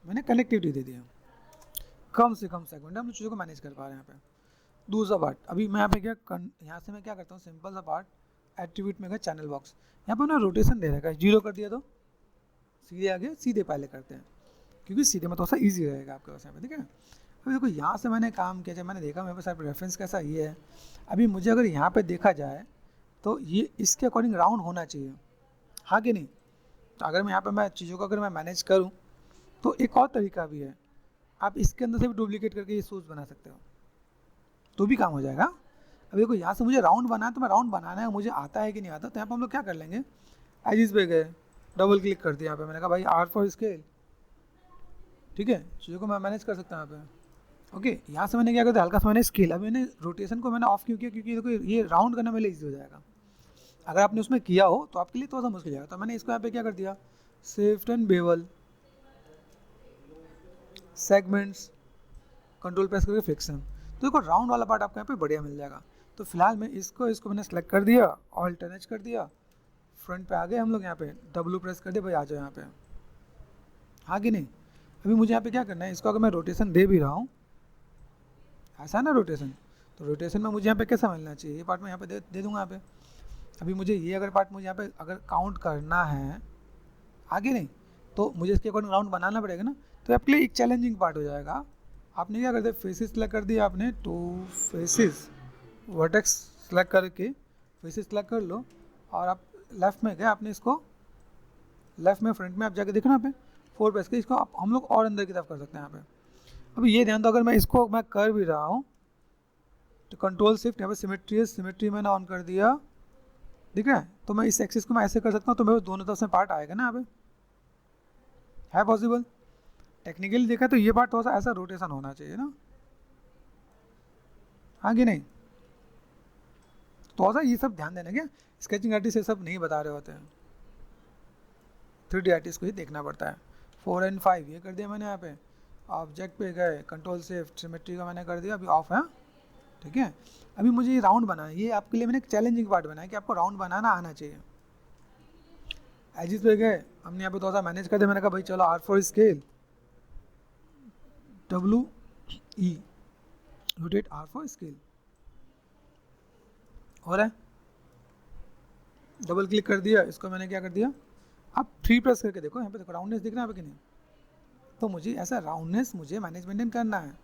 मैंने कनेक्टिविटी दे दिया, कम से कम सेगमेंट हम चीज़ों को मैनेज कर पा रहे हैं यहाँ पे। दूसरा पार्ट, अभी मैं यहाँ पे यहाँ से मैं क्या करता हूँ, सिंपल सा पार्ट, एट्रीब्यूट में गया चैनल बॉक्स, यहाँ पे ना रोटेशन दे रखा है, 0 कर दिया तो सीधे आगे, सीधे पहले करते हैं क्योंकि सीधे में थोड़ा सा ईजी रहेगा आपके पास यहाँ पे, ठीक है। अभी देखो यहाँ से मैंने काम किया, जब मैंने देखा मेरे पास रेफरेंस कैसा ये है। अभी मुझे अगर यहाँ पे देखा जाए तो ये इसके अकॉर्डिंग राउंड होना चाहिए, हाँ कि नहीं। तो अगर मैं यहाँ पे मैं चीज़ों को अगर मैं मैनेज करूँ तो एक और तरीका भी है, आप इसके अंदर से भी डुप्लीकेट करके ये शूज़ बना सकते हो, तो भी काम हो जाएगा। अभी देखो यहाँ से मुझे राउंड बनाना है, तो मैं राउंड बनाना है, मुझे आता है कि नहीं आता। तो यहाँ पर हम लोग क्या कर लेंगे, एजिस पे गए, डबल क्लिक कर दिया यहाँ पे, मैंने कहा भाई आर फॉर स्केल, ठीक है, चीज़ों को मैं मैनेज कर सकता हूँ यहाँ पे। ओके, यहाँ से मैंने क्या कर दिया, हल्का सा मैंने स्केल, अब मैंने रोटेशन को मैंने ऑफ क्यों किया, क्योंकि देखो ये राउंड करना मेरे लिए ईजी हो जाएगा। अगर आपने उसमें किया हो तो आपके लिए थोड़ा सा मुश्किल जाएगा। तो मैंने इसको यहाँ पे क्या कर दिया, shift and bevel, segments, control press करके फिक्सन। तो देखो राउंड वाला पार्ट आपको यहाँ पे बढ़िया मिल जाएगा। तो फिलहाल मैं इसको मैंने सेलेक्ट कर दिया, ऑल्टरनेट कर दिया, फ्रंट पे आ गए हम लोग, यहाँ पे डब्लू प्रेस कर दिया, भाई आ जाओ यहाँ पे, हाँ कि नहीं। अभी मुझे यहाँ पे क्या करना है, इसको अगर मैं रोटेशन दे भी रहा हूँ, ऐसा ना रोटेशन, तो रोटेशन में मुझे यहाँ पे कैसा मिलना चाहिए, ये पार्ट मैं यहाँ पे दे दूँगा यहाँ पे। अभी मुझे ये अगर पार्ट मुझे यहाँ पे अगर काउंट करना है, आगे नहीं, तो मुझे इसके अकॉर्डिंग राउंड बनाना पड़ेगा ना। तो आपके लिए एक चैलेंजिंग पार्ट हो जाएगा। आपने क्या करते, फेसिस सेलेक्ट कर दिया आपने, तो फेसिस वर्टेक्स सेलेक्ट करके फेसिस सेलेक्ट कर लो, और आप लेफ्ट में गए, आपने इसको लेफ्ट में फ्रंट में आप जाके देखना यहाँ पे 4 प्रेस के, इसको आप हम लोग और अंदर की तरफ कर सकते हैं यहाँ पे। अभी ये ध्यान दो, अगर मैं इसको मैं कर भी रहा हूँ तो कंट्रोल शिफ्ट, यहाँ पे सिमेट्री मैंने ऑन कर दिया, दिख रहा है। तो मैं इस एक्सिस को मैं ऐसे कर सकता हूँ, तो मेरे दोनों तरफ से पार्ट आएगा ना, यहाँ पे है पॉसिबल। टेक्निकली देखा तो ये पार्ट थोड़ा सा ऐसा रोटेशन होना चाहिए ना, हाँ कि नहीं। थोड़ा सा ये सब ध्यान देना, क्या स्केचिंग आर्टिस्ट ये सब नहीं बता रहे होते हैं, 3D आर्टिस्ट को ही देखना पड़ता है। 4 और 5 ये कर दिया मैंने यहाँ पे, ऑब्जेक्ट पे गए, कंट्रोल शिफ्ट, सिमेट्री का मैंने कर दिया, अभी ऑफ है, ठीक है। अभी मुझे ये राउंड बनाना है, ये आपके लिए मैंने एक चैलेंजिंग पार्ट बनाया कि आपको राउंड बनाना आना चाहिए। एजिस पे गए, हमने यहाँ पे थोड़ा सा मैनेज कर दिया, मैंने कहा भाई चलो R for scale, WE, rotate R for scale, हो रहा है, डबल क्लिक कर दिया, इसको मैंने क्या कर दिया, आप 3 प्रेस करके देखो, यहाँ पे देखो राउंडनेस दिख रहा है कि नहीं। तो मुझे ऐसा राउंडनेस मुझे मैनेज मेंटेन करना है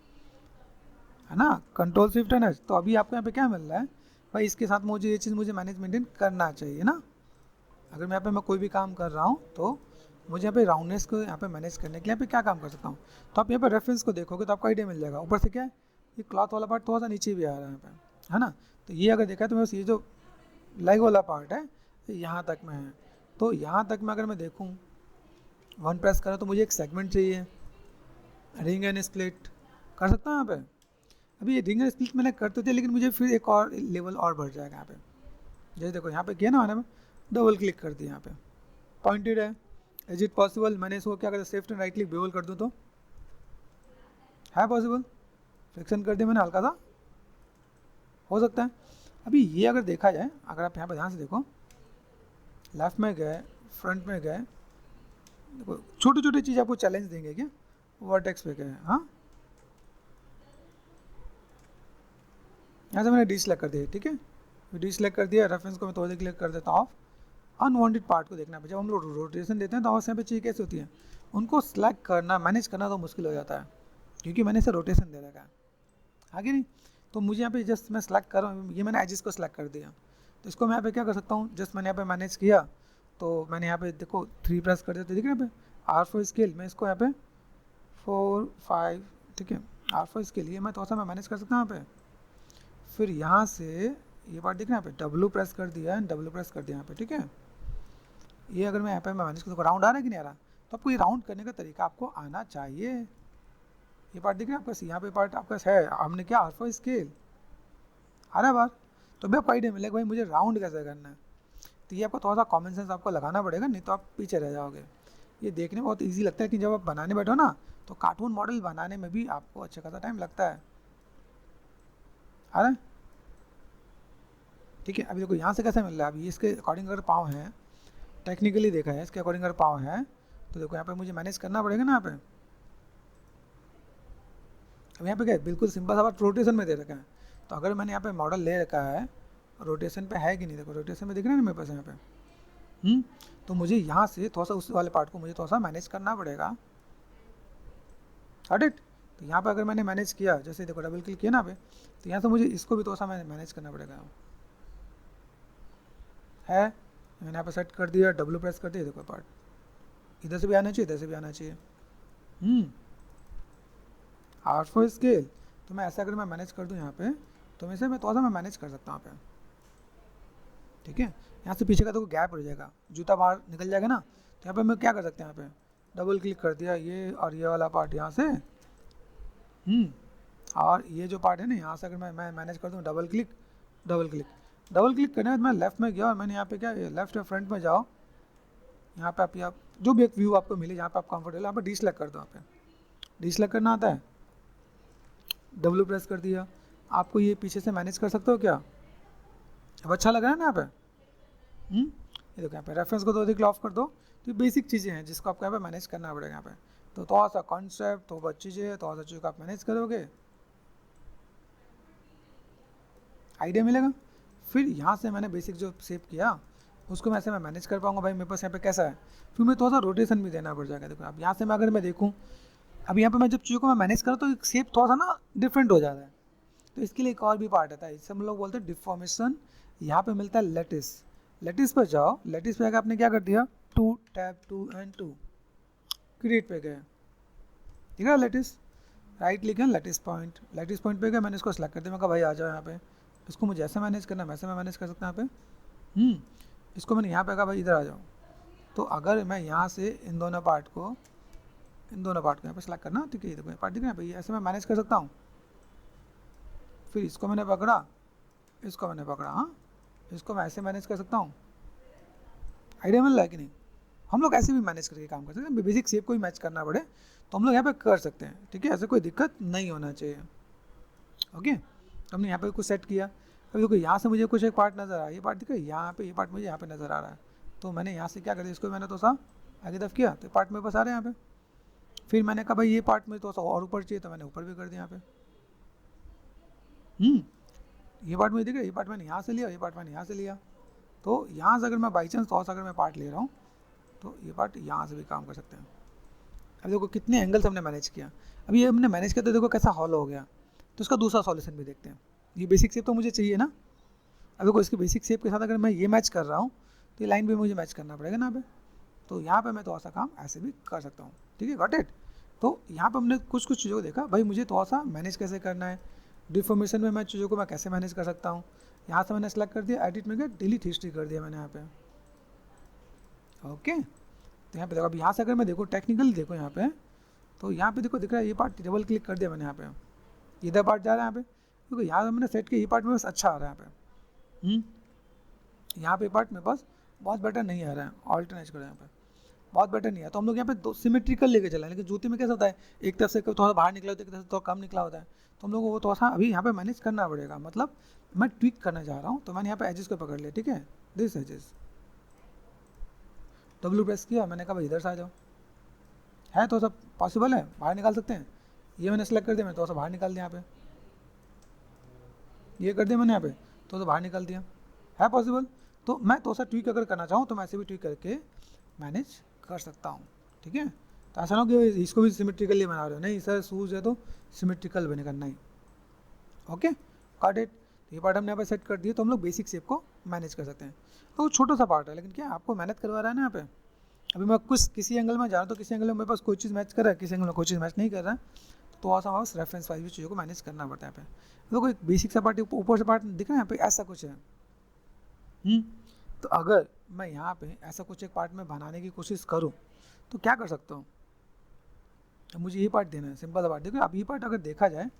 ना, कंट्रोल शिफ्ट है ना। तो अभी आपको यहाँ पे क्या मिल रहा है भाई, इसके साथ मुझे ये चीज़ मुझे मैनेज मेंटेन करना चाहिए ना। अगर मैं यहाँ पे मैं कोई भी काम कर रहा हूँ तो मुझे यहाँ पे राउंडनेस को यहाँ पे मैनेज करने के लिए यहाँ पे क्या काम कर सकता हूँ। तो आप यहाँ पे रेफरेंस को देखोगे तो आपको आइडिया मिल जाएगा। ऊपर से क्या है, ये क्लॉथ वाला पार्ट थोड़ा सा नीचे भी आ रहा है यहाँ पे, है ना। तो ये अगर देखा तो बस ये जो लेग वाला पार्ट है यहाँ तक में है। तो यहाँ तक में अगर मैं देखूँ 1 प्रेस करा तो मुझे एक सेगमेंट चाहिए, रिंग एंड स्प्लिट कर सकता हूँ यहाँ पे। अभी ये रिंग एंड स्प्लिट मैंने करते थे, लेकिन मुझे फिर एक और लेवल और बढ़ जाएगा यहाँ पे। जैसे देखो यहाँ पे किया ना मैंने, डबल क्लिक कर दिया, यहाँ पे पॉइंटेड है, इज इट पॉसिबल। मैंने इसको क्या करता, सेफ्ट एंड राइट क्लिक बेवल कर दूँ तो है पॉसिबल, फ्रिक्शन कर दिया मैंने हल्का सा, हो सकता है। अभी ये अगर देखा जाए, अगर आप यहाँ पर ध्यान से देखो, लेफ्ट में गए, फ्रंट में गए, देखो छोटी छोटी चीज़ आपको चैलेंज देंगे क्या, वर्टेक्स पे गए, हाँ यहाँ से मैंने डी सेलेक्ट कर दिया, ठीक है, डी सेलेक्ट कर दिया, रेफरेंस को मैं थोड़ी क्लिक कर देता हूँ। अनवांटेड पार्ट को देखना है, जब हम लोग रोटेशन देते हैं तो यहाँ पे चीज़ कैसे होती है, उनको सेलेक्ट करना मैनेज करना तो मुश्किल हो जाता है, क्योंकि मैंने इसे रोटेशन दे रखा है, आगे नहीं। तो मुझे यहाँ पे जस्ट मैं सेलेक्ट कर रहा हूँ, ये मैंने एजिस को सेलेक्ट कर दिया, तो इसको मैं यहाँ पे क्या कर सकता हूँ, जस्ट मैंने यहाँ पे मैनेज किया, तो मैंने यहाँ पे देखो 3 प्रेस कर दिया, तो दिख रहा है यहाँ पे आर फॉर स्केल, मैं इसको यहाँ पे 4 5, ठीक है, आल्फा इसके लिए मैं थोड़ा सा मैं मैनेज कर सकता हूँ यहाँ पे। फिर यहाँ से ये पार्ट दिख रहा है यहाँ पे, डब्ल्यू प्रेस कर दिया एंड डब्ल्यू प्रेस कर दिया यहाँ पे, ठीक है। ये अगर मैं यहाँ पे मैं मैनेज कर, राउंड आ रहा है कि नहीं आ रहा, तो आपको ये राउंड करने का तरीका आपको आना चाहिए। ये पार्ट दिख रहा है आपका, यहाँ पे पार्ट आपका है, हमने क्या अल्फा स्केल आ रहा है बार, तो भी आपको आइडिया मिलेगा भाई मुझे राउंड कैसे करना है। तो ये आपको थोड़ा सा कॉमन सेंस आपको लगाना पड़ेगा, नहीं तो आप पीछे रह जाओगे। ये देखने में बहुत ईजी लगता है कि जब आप बनाने बैठो ना, तो कार्टून मॉडल बनाने में भी आपको अच्छा खासा टाइम लगता है। आ रहा है, ठीक है। अभी देखो यहाँ से कैसे मिल रहा है, अभी इसके अकॉर्डिंग अगर पाँव है, टेक्निकली देखा है इसके अकॉर्डिंग अगर पाँव है, तो देखो यहाँ पे मुझे मैनेज करना पड़ेगा ना यहाँ पे। अब यहाँ पे क्या है, बिल्कुल सिंपल सा बात रोटेशन में दे रखा है, तो अगर मैंने यहाँ पे मॉडल ले रखा है, रोटेशन पे है कि नहीं, देखो रोटेशन में दिख रहा है ना मेरे पास यहाँ पे। तो मुझे यहाँ से थोड़ा सा उस वाले पार्ट को मुझे थोड़ा सा मैनेज करना पड़ेगा। इट, तो यहाँ पे अगर मैंने मैनेज किया, जैसे देखो डबल क्लिक किया ना पे, तो यहाँ से मुझे इसको भी थोड़ा सा मैनेज करना पड़ेगा। है, मैंने यहाँ पे सेट कर दिया, डब्ल्यू प्रेस कर दिया, देखो पार्ट इधर से भी आना चाहिए, इधर से भी आना चाहिए। R4 स्केल, तो मैं ऐसा अगर मैं मैनेज कर दूँ यहाँ पे, तो मैं थोड़ा सा मैं मैनेज कर सकता हूँ यहाँ पे, ठीक है। यहाँ से पीछे का तो गैप रह जाएगा, जूता बाहर निकल जाएगा ना, तो यहाँ पे मैं क्या कर सकते हैं, यहाँ पे डबल क्लिक कर दिया ये, और ये वाला पार्ट यहाँ से, और ये जो पार्ट है ना, यहाँ से अगर मैं मैनेज कर दूँ, double click double click double click करने के बाद मैं लेफ्ट में गया, और मैंने यहाँ पे क्या, लेफ्ट या फ्रंट में जाओ, यहाँ पे आप जो भी एक व्यू आपको मिले, यहाँ पे आप कंफर्टेबल, यहाँ पे डी सेलेक्ट कर दो, यहाँ पे डी सेलेक्ट करना आता है, डब्ल्यू प्रेस कर दिया। आपको ये पीछे से मैनेज कर सकते हो क्या, अब अच्छा लग रहा है ना यहाँ पे। ये देखो यहाँ पे रेफरेंस को तो ऑफ कर दो, तो ये बेसिक चीज़ें हैं जिसको आपको यहाँ पे मैनेज करना पड़ेगा यहाँ पे। तो थोड़ा सा कॉन्सेप्ट, थोड़ा चीज़ें, थोड़ा सा चीज़ को आप मैनेज करोगे, आइडिया मिलेगा। फिर यहाँ से मैंने बेसिक जो सेव किया, उसको मैं ऐसे मैं मैनेज कर पाऊंगा, भाई मेरे पास यहाँ पे कैसा है। फिर मैं थोड़ा सा रोटेशन भी देना पड़ जाएगा। देखो अब यहाँ से मैं अगर मैं देखूँ, अब यहाँ पे मैं जब चीज़ों को मैं मैनेज करूँ, तो शेप थोड़ा सा ना डिफरेंट हो जाता है। तो इसके लिए एक और भी पार्ट आता है, इससे हम लोग बोलते हैं डिफॉर्मेशन। यहाँ पे मिलता है लेटिस, लेटिस पर जाओ, लेटिस पे जाकर आपने क्या कर दिया, 2 टैब 2 एंड 2 क्रिएट पे गए, ठीक है। लेटिस राइट क्लिक है, लेटिस पॉइंट पे गए, मैंने इसको सेलेक्ट कर दिया, मैं कहा भाई आ जाओ यहाँ पे, इसको मुझे ऐसे मैनेज करना है, वैसे मैं मैनेज कर सकता हूँ यहाँ पे। इसको मैंने यहाँ पे कहा भाई इधर आ जाओ। तो अगर मैं यहाँ से इन दोनों पार्ट को यहाँ पे सेलेक्ट करना, ठीक है, देखो ये पार्ट दिख रहा है भाई, ऐसे मैं मैनेज कर सकता हूँ। फिर इसको मैंने पकड़ा, इसको मैंने पकड़ा, हाँ, इसको मैं ऐसे मैनेज कर सकता हूँ। आइडिया मिल रहा है कि नहीं। हम लोग ऐसे भी मैनेज करके काम कर सकते हैं, बेसिक शेप को ही मैच करना पड़े तो हम लोग यहाँ पे कर सकते हैं, ठीक है। ऐसे कोई दिक्कत नहीं होना चाहिए, ओके। तो हमने यहाँ पे कुछ सेट किया। अभी देखो यहाँ से मुझे कुछ एक पार्ट नज़र आ रहा है, ये पार्ट दिखा, यहाँ पे ये पार्ट मुझे यहाँ पे नज़र आ रहा है, तो मैंने यहाँ से क्या कर दिया, इसको मैंने तो सा आगे तरफ किया, तो पार्ट मेरे पास आ रहे हैं यहाँ पे। फिर मैंने कहा भाई ये पार्ट मुझे तो सा और ऊपर चाहिए, तो मैंने ऊपर भी कर दिया यहाँ पे। ये पार्ट मुझे दिख रहा है, ये पार्ट मैंने यहाँ से लिया, ये पार्ट मैंने यहाँ से लिया। तो यहाँ से अगर मैं बाई चांस थोड़ा सा अगर मैं पार्ट ले रहा हूँ, तो ये पार्ट यहाँ से भी काम कर सकते हैं। अब देखो कितने एंगल्स हमने मैनेज किया। अभी ये हमने मैनेज किया तो देखो कैसा हॉलो हो गया। तो इसका दूसरा सॉल्यूशन भी देखते हैं। ये बेसिक शेप तो मुझे चाहिए ना। अब देखो इसके बेसिक शेप के साथ अगर मैं ये मैच कर रहा हूँ, तो ये लाइन भी मुझे मैच करना पड़ेगा ना यहाँ पे। तो यहाँ पे मैं थोड़ा सा काम ऐसे भी कर सकता हूँ, ठीक है, गॉट इट। तो यहाँ पे हमने कुछ चीज़ों को देखा, भाई मुझे थोड़ा सा मैनेज कैसे करना है, डिफॉर्मेशन में मैं चीज़ों को मैं कैसे मैनेज कर सकता हूँ। यहाँ से मैंने सेलेक्ट कर दिया, एडिट में गया, डिलीट हिस्ट्री कर दिया मैंने यहाँ पे, ओके। तो यहाँ पे देखो, अब यहाँ से अगर मैं देखो टेक्निकल देखो यहाँ पे, तो यहाँ पे देखो दिख रहा है ये पार्ट, डबल क्लिक कर दिया मैंने यहाँ पे, इधर पार्ट जा रहा है यहाँ पे, क्योंकि यहाँ मैंने सेट किया, ये पार्ट मेरे पास अच्छा आ रहा है यहाँ पे। यहाँ पे पार्ट मेरे पास बहुत बेटर नहीं आ रहा है, ऑल्टरनेट करो यहाँ पे, बहुत बेटर नहीं है। तो हम लोग यहाँ पे दो सिमेट्रिकल लेके चला है, लेकिन जूती में कैसा होता है, एक तरफ से थोड़ा बाहर निकला होता है, एक तरफ से थोड़ा कम निकला होता है। तो हम लोग को वो थोड़ा सा अभी यहाँ पे मैनेज करना पड़ेगा। मतलब मैं ट्विक करना चाह रहा हूँ, तो मैंने यहाँ पे एजेस को पकड़ लिया, ठीक है, दिस एजेस, डब्ल्यू प्रेस किया, मैंने कहा भाई इधर से आ जाओ, है तो सब पॉसिबल है, बाहर निकाल सकते हैं। ये मैंने सेलेक्ट कर दिया, मैंने थोड़ा सा बाहर निकाल दिया यहाँ पे, ये कर दिया मैंने यहाँ पे, तो बाहर निकाल दिया, है पॉसिबल। तो मैं थोड़ा सा ट्विक अगर करना चाहूँ, तो मैं ऐसे भी ट्विक करके मैनेज कर सकता हूँ, ठीक है। तो ऐसा ना हो कि इसको भी सिमेट्रिकली बना रहे हो, नहीं सर शूज़ है तो सिमेट्रिकल बनेगा, नहीं, ओके, गॉट इट। ये पार्ट हमने यहाँ पे सेट कर दिया, तो हम लोग बेसिक शेप को मैनेज कर सकते हैं। तो वो छोटा सा पार्ट है, लेकिन क्या आपको मेहनत करवा रहा है ना यहाँ पे। अभी मैं कुछ किसी एंगल में जा रहा हूँ, तो किसी एंगल में मेरे पास कोई चीज़ मैच कर रहा है, किसी एंगल में कोई चीज़ मैच नहीं कर रहा है, थोड़ा सा बस रेफरेंस वाइज भी चीज़ों को मैनेज करना पड़ता है यहाँ पे। देखो एक बेसिक सा पार्ट ऊपर से पार्ट दिख रहा है यहाँ पे, ऐसा कुछ है। तो अगर मैं यहाँ पे ऐसा कुछ एक पार्ट में बनाने की कोशिश करूँ तो क्या कर सकता हूँ, अब मुझे ये पार्ट देना है, सिंपल सा पार्ट। देखो अब ये पार्ट अगर देखा जाए,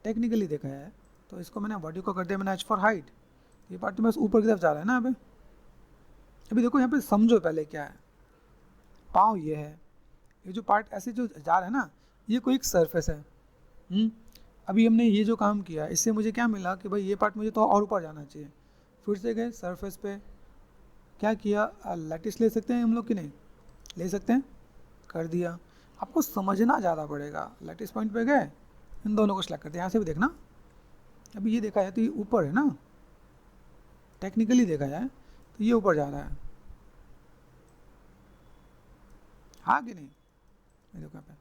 टेक्निकली देखा जाए, तो इसको मैंने बॉडी को कर दिया मैंने एच फॉर हाइट, ये पार्ट तो बस ऊपर की तरफ जा रहा है ना। अभी देखो यहाँ पे समझो पहले क्या है, पाँव ये है, ये जो पार्ट ऐसे जो जा रहा है ना, ये कोई एक सरफेस है। अभी हमने ये जो काम किया इससे मुझे क्या मिला कि भाई ये पार्ट मुझे तो और ऊपर जाना चाहिए। फिर से गए सरफेस पे, क्या किया, लैटिस ले सकते हैं हम लोग कि नहीं ले सकते हैं, कर दिया। आपको समझना ज़्यादा पड़ेगा। लैटिस पॉइंट पे गए, इन दोनों को सेलेक्ट करते हैं। यहाँ से भी देखना, अभी ये देखा जाए तो ये ऊपर है ना, टेक्निकली देखा जाए तो ये ऊपर जा रहा है, हाँ कि नहीं। देखो यहाँ पे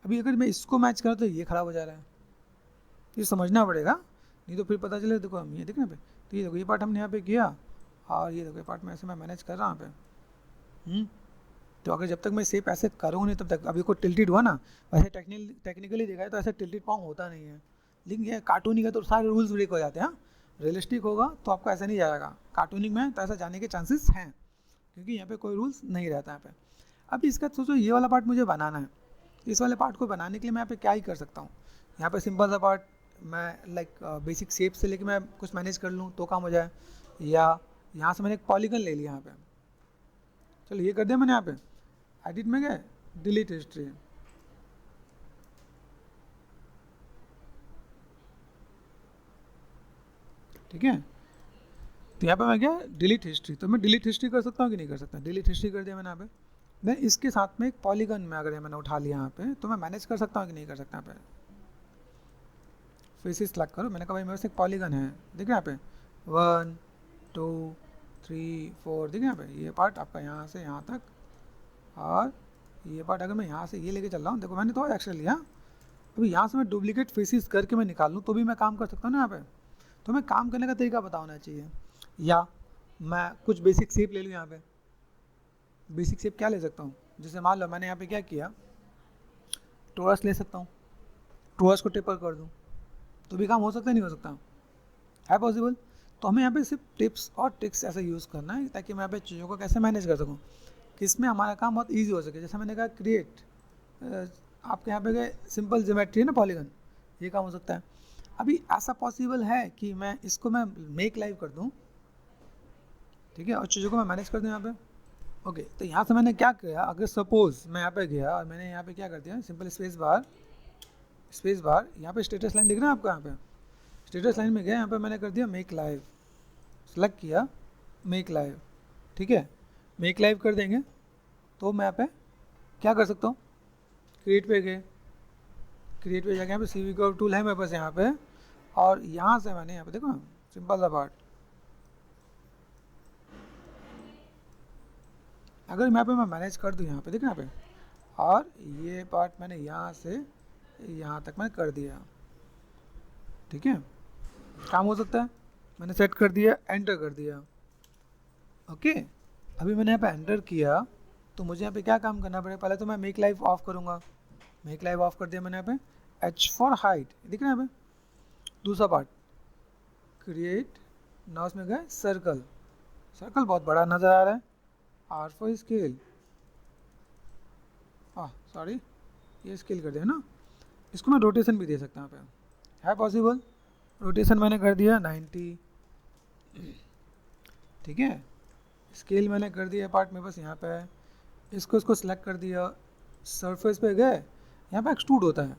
अभी अगर मैं इसको मैच करूँ तो ये ख़राब हो जा रहा है, ये समझना पड़ेगा, नहीं तो फिर पता चले। देखो हम ये देखना पे, तो ये देखो ये पार्ट हमने यहाँ पे किया, और ये देखो ये पार्ट में ऐसे मैं मैनेज कर रहा हूँ यहाँ पे। तो अगर जब तक मैं सेप ऐसे करूँ नहीं तब तक, अभी को टिल्टेड हुआ ना, वैसे टेक्निकली देखा है तो ऐसे टिल्टेड पाँव होता नहीं है। लेकिन ये कार्टूनिंग है तो सारे रूल्स ब्रेक हो जाते हैं। रियलिस्टिक होगा तो आपको ऐसा नहीं जाएगा, कार्टूनिंग में तो ऐसा जाने के चांसेस हैं, क्योंकि यहाँ पे कोई रूल्स नहीं रहता यहाँ पे। अब इसका सोचो ये वाला पार्ट मुझे बनाना है, इस वाले पार्ट को बनाने के लिए मैं यहाँ पे क्या ही कर सकता हूँ। यहाँ पे सिंपल सा पार्ट मैं लाइक बेसिक शेप से लेके मैं कुछ मैनेज कर लूँ तो काम हो जाए, या यहाँ से मैंने एक पॉलीगन ले लिया यहाँ पे, चलो ये कर दिया मैंने। यहाँ पे एडिट में गए, डिलीट हिस्ट्री, ठीक है। तो यहाँ पे मैं क्या, डिलीट हिस्ट्री, तो मैं डिलीट हिस्ट्री कर सकता हूँ कि नहीं कर सकता, डिलीट हिस्ट्री कर दिया मैंने यहाँ पे। देन इसके साथ में एक पॉलीगन में अगर मैंने उठा लिया यहाँ पे, तो मैं मैनेज कर सकता हूँ कि नहीं कर सकता। यहाँ पे फेसिस सेलेक्ट करो, मैंने कहा भाई मेरे से एक पॉलीगन है, देखिए यहाँ पे 1 2 3 4, देखिए यहाँ पे ये पार्ट आपका यहाँ से यहाँ तक, और ये पार्ट अगर मैं यहाँ से ये लेके चल रहा हूँ, देखो मैंने तो एक्स्ट्रा लिया। अभी यहाँ से मैं डुप्लीकेट फेसिस करके मैं निकाल लूँ तो भी मैं काम कर सकता हूँ ना यहाँ पे। तो मैं काम करने का तरीका पता होना चाहिए, या मैं कुछ बेसिक शेप ले लूँ। यहाँ पे बेसिक शेप क्या ले सकता हूँ, जैसे मान लो मैंने यहाँ पे क्या किया, टोरस ले सकता हूँ, टोरस को टेपर कर दूँ तो भी काम हो सकता है, नहीं हो सकता, है पॉसिबल। तो हमें यहाँ पे सिर्फ टिप्स और ट्रिक्स ऐसे यूज़ करना है ताकि मैं यहाँ पे चीज़ों को कैसे मैनेज कर सकूँ, किसमें हमारा काम बहुत ईजी हो सके। जैसे मैंने कहा क्रिएट, आपके यहाँ पे गए सिंपल ज्योमेट्री है ना, पॉलीगन, ये काम हो सकता है। अभी ऐसा पॉसिबल है कि मैं इसको मैं मेक लाइव कर दूँ, ठीक है, और चीज़ों को मैं मैनेज कर दूँ यहाँ पे। ओके, तो यहाँ से मैंने क्या किया, अगर सपोज मैं यहाँ पे गया और मैंने यहाँ पे क्या कर दिया, सिंपल स्पेस बार, यहाँ पे स्टेटस लाइन दिख रहा है आपको, यहाँ पे स्टेटस लाइन में गया, यहाँ पे मैंने कर दिया मेक लाइव, सेलेक्ट किया मेक लाइव, ठीक है। मेक लाइव कर देंगे तो मैं यहाँ पे क्या कर सकता हूँ, क्रिएट पे गए, क्रिएट पे जाके यहाँ पे CV कर्व टूल है मेरे पास यहाँ पे, और यहाँ से मैंने यहाँ पे देखो सिंपल सा पार्ट, अगर यहाँ पे मैं मैनेज कर दूँ यहाँ पे देखो यहाँ पे, और ये पार्ट मैंने यहाँ से यहाँ तक मैंने कर दिया, ठीक है, काम हो सकता है। मैंने सेट कर दिया, एंटर कर दिया, ओके। अभी मैंने यहाँ पे एंटर किया तो मुझे यहाँ पे क्या काम करना पड़ेगा, पहले तो मैं मेक लाइव ऑफ करूँगा, मेक लाइव ऑफ कर दिया मैंने यहाँ पे, H फॉर हाइट दिख रहा है यहाँ पे। दूसरा पार्ट क्रिएट, नाउ उसमें गए सर्कल, सर्कल बहुत बड़ा नज़र आ रहा है, R फॉर स्केल, सॉरी ये स्केल कर दिया ना, इसको मैं रोटेशन भी दे सकता हूँ यहाँ पे, है पॉसिबल। रोटेशन मैंने कर दिया 90, ठीक है। स्केल मैंने कर दिया, पार्ट में बस यहाँ पे है, इसको सिलेक्ट कर दिया, सरफेस पे गए, यहाँ पे एक्सट्रूड होता है,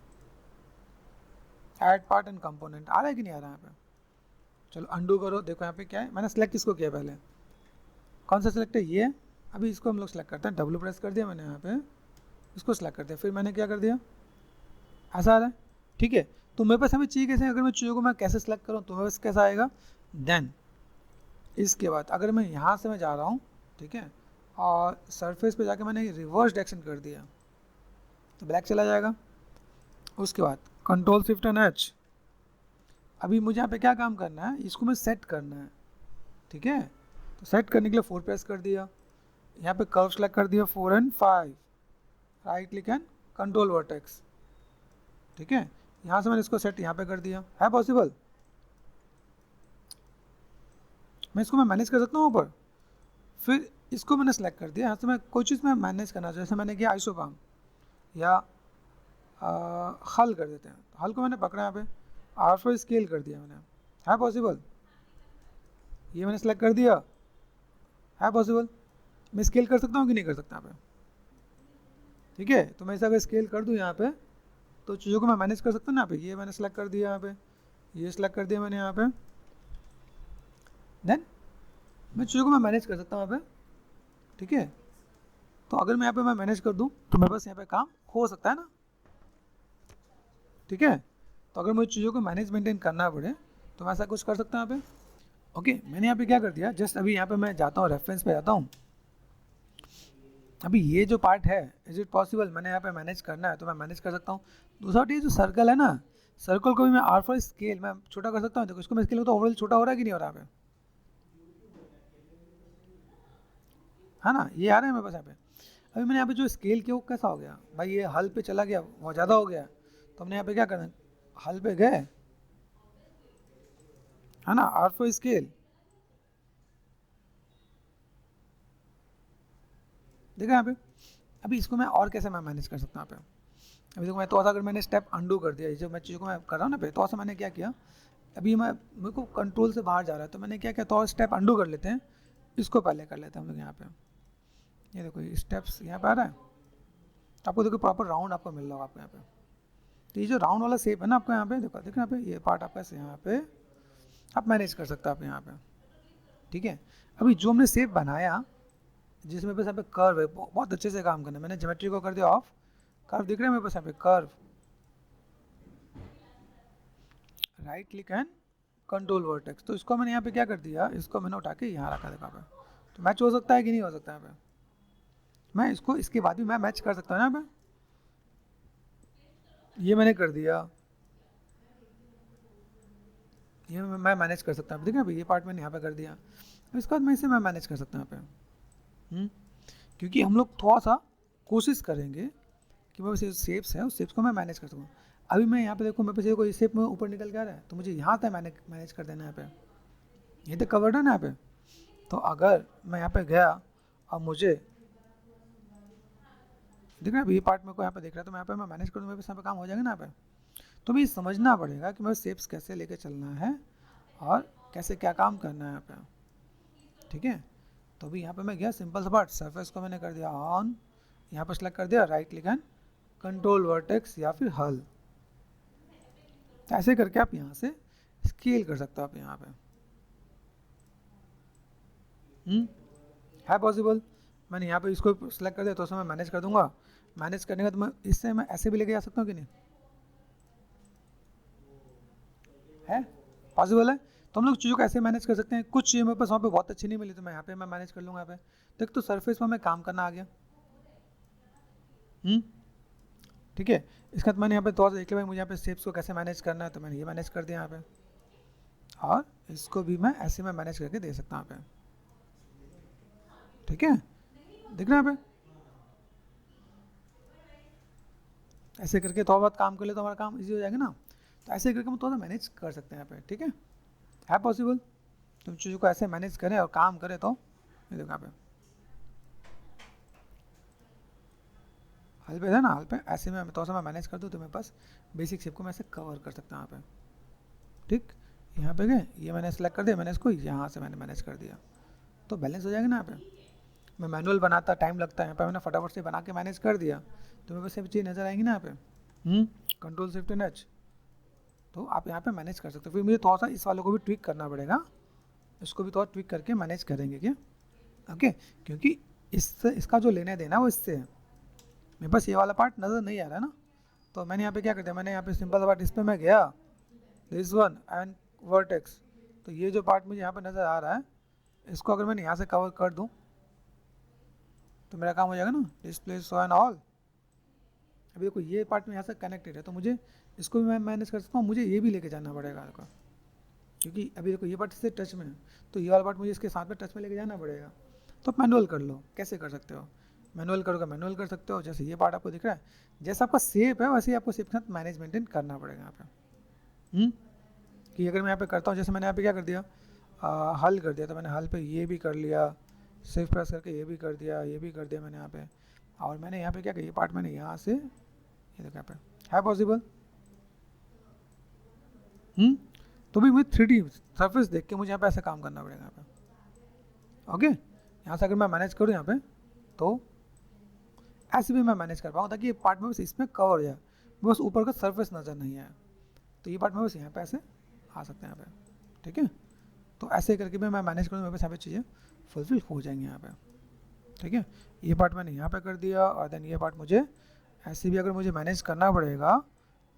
ऐड पार्ट एंड कंपोनेंट, आ रहा है कि नहीं आ रहा है यहाँ पे। चलो अंडू करो, देखो यहाँ पे क्या है, मैंने सेलेक्ट किसको किया, पहले कौन सा सेलेक्ट है, ये। अभी इसको हम लोग सेलेक्ट करते हैं, W प्रेस कर दिया मैंने यहाँ पे, इसको सेलेक्ट कर दिया, फिर मैंने क्या कर दिया, ऐसा आ रहा है, ठीक है। तो मेरे पास हमें चाहिए कैसे, अगर मैं चीज़ों को मैं कैसे सेलेक्ट करूँ तो मेरे पास कैसा आएगा। देन इसके बाद अगर मैं यहाँ से मैं जा रहा हूँ, ठीक है, और सरफेस पे जाके मैंने रिवर्स डायरेक्शन कर दिया तो ब्लैक चला जाएगा। उसके बाद कंट्रोल शिफ्ट एंड H, अभी मुझे यहाँ पे क्या काम करना है, इसको मैं सेट करना है, ठीक है। तो सेट करने के लिए 4 प्रेस कर दिया, यहाँ पे कर्व सेलेक्ट कर दिया 4 and 5, right click and control vertex, ठीक है, यहाँ से मैंने इसको सेट यहाँ पे कर दिया, है पॉसिबल? मैं मैनेज कर सकता हूँ ऊपर। फिर इसको मैंने सेलेक्ट कर दिया, यहाँ से मैं कोई चीज़ मैं मैनेज करना चाहूँ, जैसे मैंने किया आइसोपाम या हल कर देते हैं, हल को मैंने पकड़ा यहाँ पे, R4 स्केल कर दिया मैंने, है पॉसिबल? ये मैंने सेलेक्ट कर दिया, है पॉसिबल? मैं स्केल कर सकता हूँ कि नहीं कर सकता यहाँ पे? ठीक है, तो मैं इसे अगर स्केल कर दूँ यहाँ पे तो चीज़ों को मैं मैनेज कर सकता हूँ ना। यहाँ पे ये मैंने सेलेक्ट कर दिया, यहाँ पे ये सेलेक्ट कर दिया मैंने यहाँ पे, देन मैं चीज़ों को मैं मैनेज कर सकता हूँ यहाँ पे। ठीक है, तो अगर मैं यहाँ पे मैं मैनेज कर दूँ तो मेरे पास यहाँ पे काम हो सकता है ना। ठीक है, तो अगर मुझे चीज़ों को मैनेज मेंटेन करना पड़े तो मैं ऐसा कुछ कर सकता हूँ यहाँ पे। ओके, मैंने यहाँ पे क्या कर दिया, जस्ट अभी यहाँ पे मैं जाता हूँ, रेफरेंस पे जाता हूँ। अभी ये जो पार्ट है, इज इट पॉसिबल मैंने यहाँ पे मैनेज करना है तो मैं मैनेज कर सकता हूँ। दूसरा ये जो सर्कल है ना, सर्कल को भी मैं R4 स्केल मैं छोटा कर सकता हूँ। देखो इसको मैं स्केल तो ओवरऑल छोटा हो रहा है कि नहीं हो रहा है यहाँ पे, है ना, ये आ रहा है मेरे पास यहाँ पे। अभी मैंने यहाँ पे जो स्केल किया वो कैसा हो गया भाई, ये हल पे चला गया, बहुत ज़्यादा हो गया। तो हमने यहाँ पे क्या करना, हल पे गए, है ना, R4 स्केल, देखा यहाँ पे। अभी इसको मैं और कैसे मैं मैनेज कर सकता हूँ यहाँ पे। अभी देखो मैं तो अगर मैंने स्टेप अंडू कर दिया, जो मैं चीज़ों को मैं कर रहा हूँ ना पे, तो मैंने क्या किया, अभी मेरे को कंट्रोल से बाहर जा रहा है तो मैंने क्या किया, तो स्टेप अंडू कर लेते हैं, इसको पहले कर लेते हैं हम लोग यहाँ पे। ये देखो ये स्टेप्स यहाँ पे आ रहा है, तो आपको देखो प्रॉपर राउंड आपको मिल रहा होगा आपको यहाँ पे। तो ये जो राउंड वाला शेप है ना आपको यहाँ पे, देखो यहाँ पे ये पार्ट आपका यहाँ पे आप मैनेज कर सकते हो आप यहाँ पे। ठीक है, अभी जो हमने शेप बनाया जिसमें मेरे पास यहाँ पे कर्व है, बहुत अच्छे से काम करना है, मैंने ज्योमेट्री को कर दिया ऑफ, कर्व दिख रहा है मेरे पास यहाँ पे, curve, right click and control vertex. तो इसको मैंने यहाँ पे क्या कर दिया, इसको मैंने उठा के यहाँ रखा, देखा पे। तो मैच हो सकता है कि नहीं हो सकता है यहाँ पे, मैं इसको इसके बाद भी मैं मैच कर सकता हूँ यहाँ पे। ये मैंने कर दिया, ये मैं मैनेज कर सकता हूँ, देखिए अभी ये पार्ट मैंने यहाँ पे कर दिया। इसके बाद मैं इसे मैं मैनेज कर सकता हूँ यहाँ पे। क्योंकि हम लोग थोड़ा सा कोशिश करेंगे कि मैं वैसे शेप्स है उस शेप्स को मैं मैनेज कर सकूँ। अभी मैं यहाँ पे देखूँ मेरे पास कोई शेप में ऊपर निकल के आ रहा है तो मुझे यहाँ तक मैनेज कर देना है यहाँ पे, ये तो कवर्ड है ना यहाँ पे। तो अगर मैं यहाँ पे गया और मुझे देख रहा है ये पार्ट मेरे को यहाँ पे दिख रहा है, तो मैं यहाँ पे मैं मैनेज कर दूँ, मेरे पास यहाँ पे काम हो जाएगा ना यहाँ पे। तो मुझे समझना पड़ेगा कि मेरे शेप्स कैसे लेके चलना है और कैसे क्या काम करना है यहाँ पे। ठीक है, तो अभी यहाँ पे मैं गया, सिंपल सा पार्ट, सरफेस को मैंने कर दिया ऑन, यहाँ पर सेलेक्ट कर दिया right click and control vertex या फिर हल। ऐसे करके आप यहाँ से स्केल कर सकते हो आप यहाँ पे। है पॉसिबल? मैंने यहाँ पे इसको सिलेक्ट कर दिया तो उसमें मैं मैनेज कर दूंगा। मैनेज करने का तो मैं इससे मैं ऐसे भी लेके जा सकता हूँ कि नहीं, है पॉसिबल है? तो हम लोग चीज़ों को ऐसे मैनेज कर सकते हैं। कुछ चीज़ें मेरे पास वहाँ पे बहुत अच्छी नहीं मिली तो मैं यहाँ पे मैं मैनेज कर लूँगा। यहाँ पे देख तो सरफेस पर मैं काम करना आ गया। ठीक है, इसके बाद मैंने यहाँ पे थोड़ा सा देख लिया भाई मुझे यहाँ पे शेप्स को कैसे मैनेज करना है, तो मैंने ये मैनेज कर दिया यहाँ पे, और इसको भी मैं ऐसे में मैनेज करके दे सकता हूँ यहाँ पे। ठीक है, देख रहे हैं यहाँ पे, ऐसे करके थोड़ा बहुत काम कर ले तो हमारा काम इजी हो जाएगा ना। तो ऐसे करके हम थोड़ा सा मैनेज कर सकते हैं यहाँ पे। ठीक है पॉसिबल? तुम चीज़ों को ऐसे मैनेज करें और काम करें तो ये देखो यहाँ पे हल पे है ना, हल पे ऐसे में थोड़ा सा मैं मैनेज कर दूँ तो मेरे पास बेसिक शेप को मैं ऐसे कवर कर सकता हूँ यहाँ पे। ठीक, यहाँ पे गए, ये मैंने सेलेक्ट कर दिया, मैंने इसको यहाँ से मैंने मैनेज कर दिया, तो बैलेंस हो जाएगा ना यहाँ पे। मैं मैनुअल बनाता टाइम लगता है, यहाँ पे मैंने फटाफट से बना के मैनेज कर दिया तो मेरे पास सब चीज़ नज़र आएंगी ना यहाँ पे। कंट्रोल शिफ्ट एंड एच, तो आप यहाँ पे मैनेज कर सकते हो। फिर मुझे थोड़ा सा इस वाले को भी ट्विक करना पड़ेगा, इसको भी थोड़ा ट्विक करके मैनेज करेंगे क्या। ओके, क्योंकि इससे इसका जो लेना देना वो इससे है, मेरे पास ये वाला पार्ट नज़र नहीं आ रहा है ना। तो मैंने यहाँ पे क्या कर दिया, मैंने यहाँ पे सिंपल पार्ट इस पर मैं गया, दिस वन एंड वर्टेक्स, तो ये जो पार्ट मुझे यहाँ पे नज़र आ रहा है इसको अगर मैंने यहाँ से कवर कर दूँ तो मेरा काम हो जाएगा ना, डिस्प्ले शो एंड ऑल। अभी देखो ये पार्ट में यहाँ से कनेक्टेड है तो मुझे इसको भी मैं मैनेज कर सकता हूँ, मुझे ये भी लेके जाना पड़ेगा देखो, क्योंकि अभी देखो ये पार्ट इससे टच में है तो ये वाला पार्ट मुझे इसके साथ में टच में लेके जाना पड़ेगा। तो मैनुअल कर लो, कैसे कर सकते हो, मैनुअल करोगे मैनुअल कर सकते हो, जैसे ये पार्ट आपको दिख रहा है, जैसा आपका शेप है वैसे ही आपको शेप के साथ मैनेज मेंटेन करना पड़ेगा यहाँ पे। कि अगर मैं यहाँ पे करता हूँ, जैसे मैंने यहाँ पे क्या कर दिया, हल कर दिया, तो मैंने हल पे ये भी कर लिया, शिफ्ट प्रेस करके ये भी कर दिया, ये भी कर दिया मैंने यहाँ पे, और मैंने यहाँ पे क्या किया, ये पार्ट मैंने यहाँ से, ये देखो यहाँ पे है पॉसिबल। तो भी मुझे 3D सरफेस देख के मुझे यहाँ पे ऐसे काम करना पड़ेगा यहाँ पे। ओके, यहाँ से अगर मैं मैनेज करूँ यहाँ पे, तो ऐसे भी मैं मैनेज कर पाऊँ, ताकि ये पार्ट में बस इसमें कवर हो जाए, बस ऊपर का सरफेस नज़र नहीं आए, तो ये पार्ट में बस यहाँ पे ऐसे आ सकते हैं यहाँ पे। ठीक है, तो ऐसे करके भी मैं मैनेज करूँ, मेरे पास यहाँ पे चीज़ें फुलफिल हो जाएंगी यहाँ पे। ठीक है, ये पार्ट मैंने यहाँ पे कर दिया, और देन ये पार्ट मुझे ऐसे भी अगर मुझे मैनेज करना पड़ेगा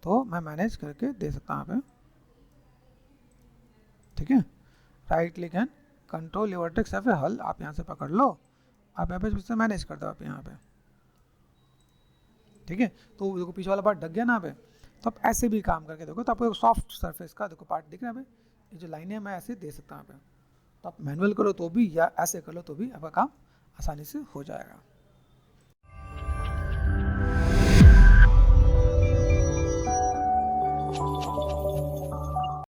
तो मैं मैनेज करके दे सकता हूँ यहाँ पे। ठीक है, right click and control your text या फिर हल आप यहाँ से पकड़ लो, आप यहाँ पे मैनेज कर दो आप यहाँ पे। ठीक है, तो देखो पीछे वाला पार्ट ढक गया ना यहाँ पे, तो आप ऐसे भी काम करके देखो, तो आपको एक सॉफ्ट सरफेस का देखो पार्ट दिख रहा है यहाँ पे, ये जो लाइनें हैं मैं ऐसे दे सकता हूँ यहाँ पे। तो आप मैनुअल करो तो भी या ऐसे कर लो तो भी आपका काम आसानी से हो जाएगा।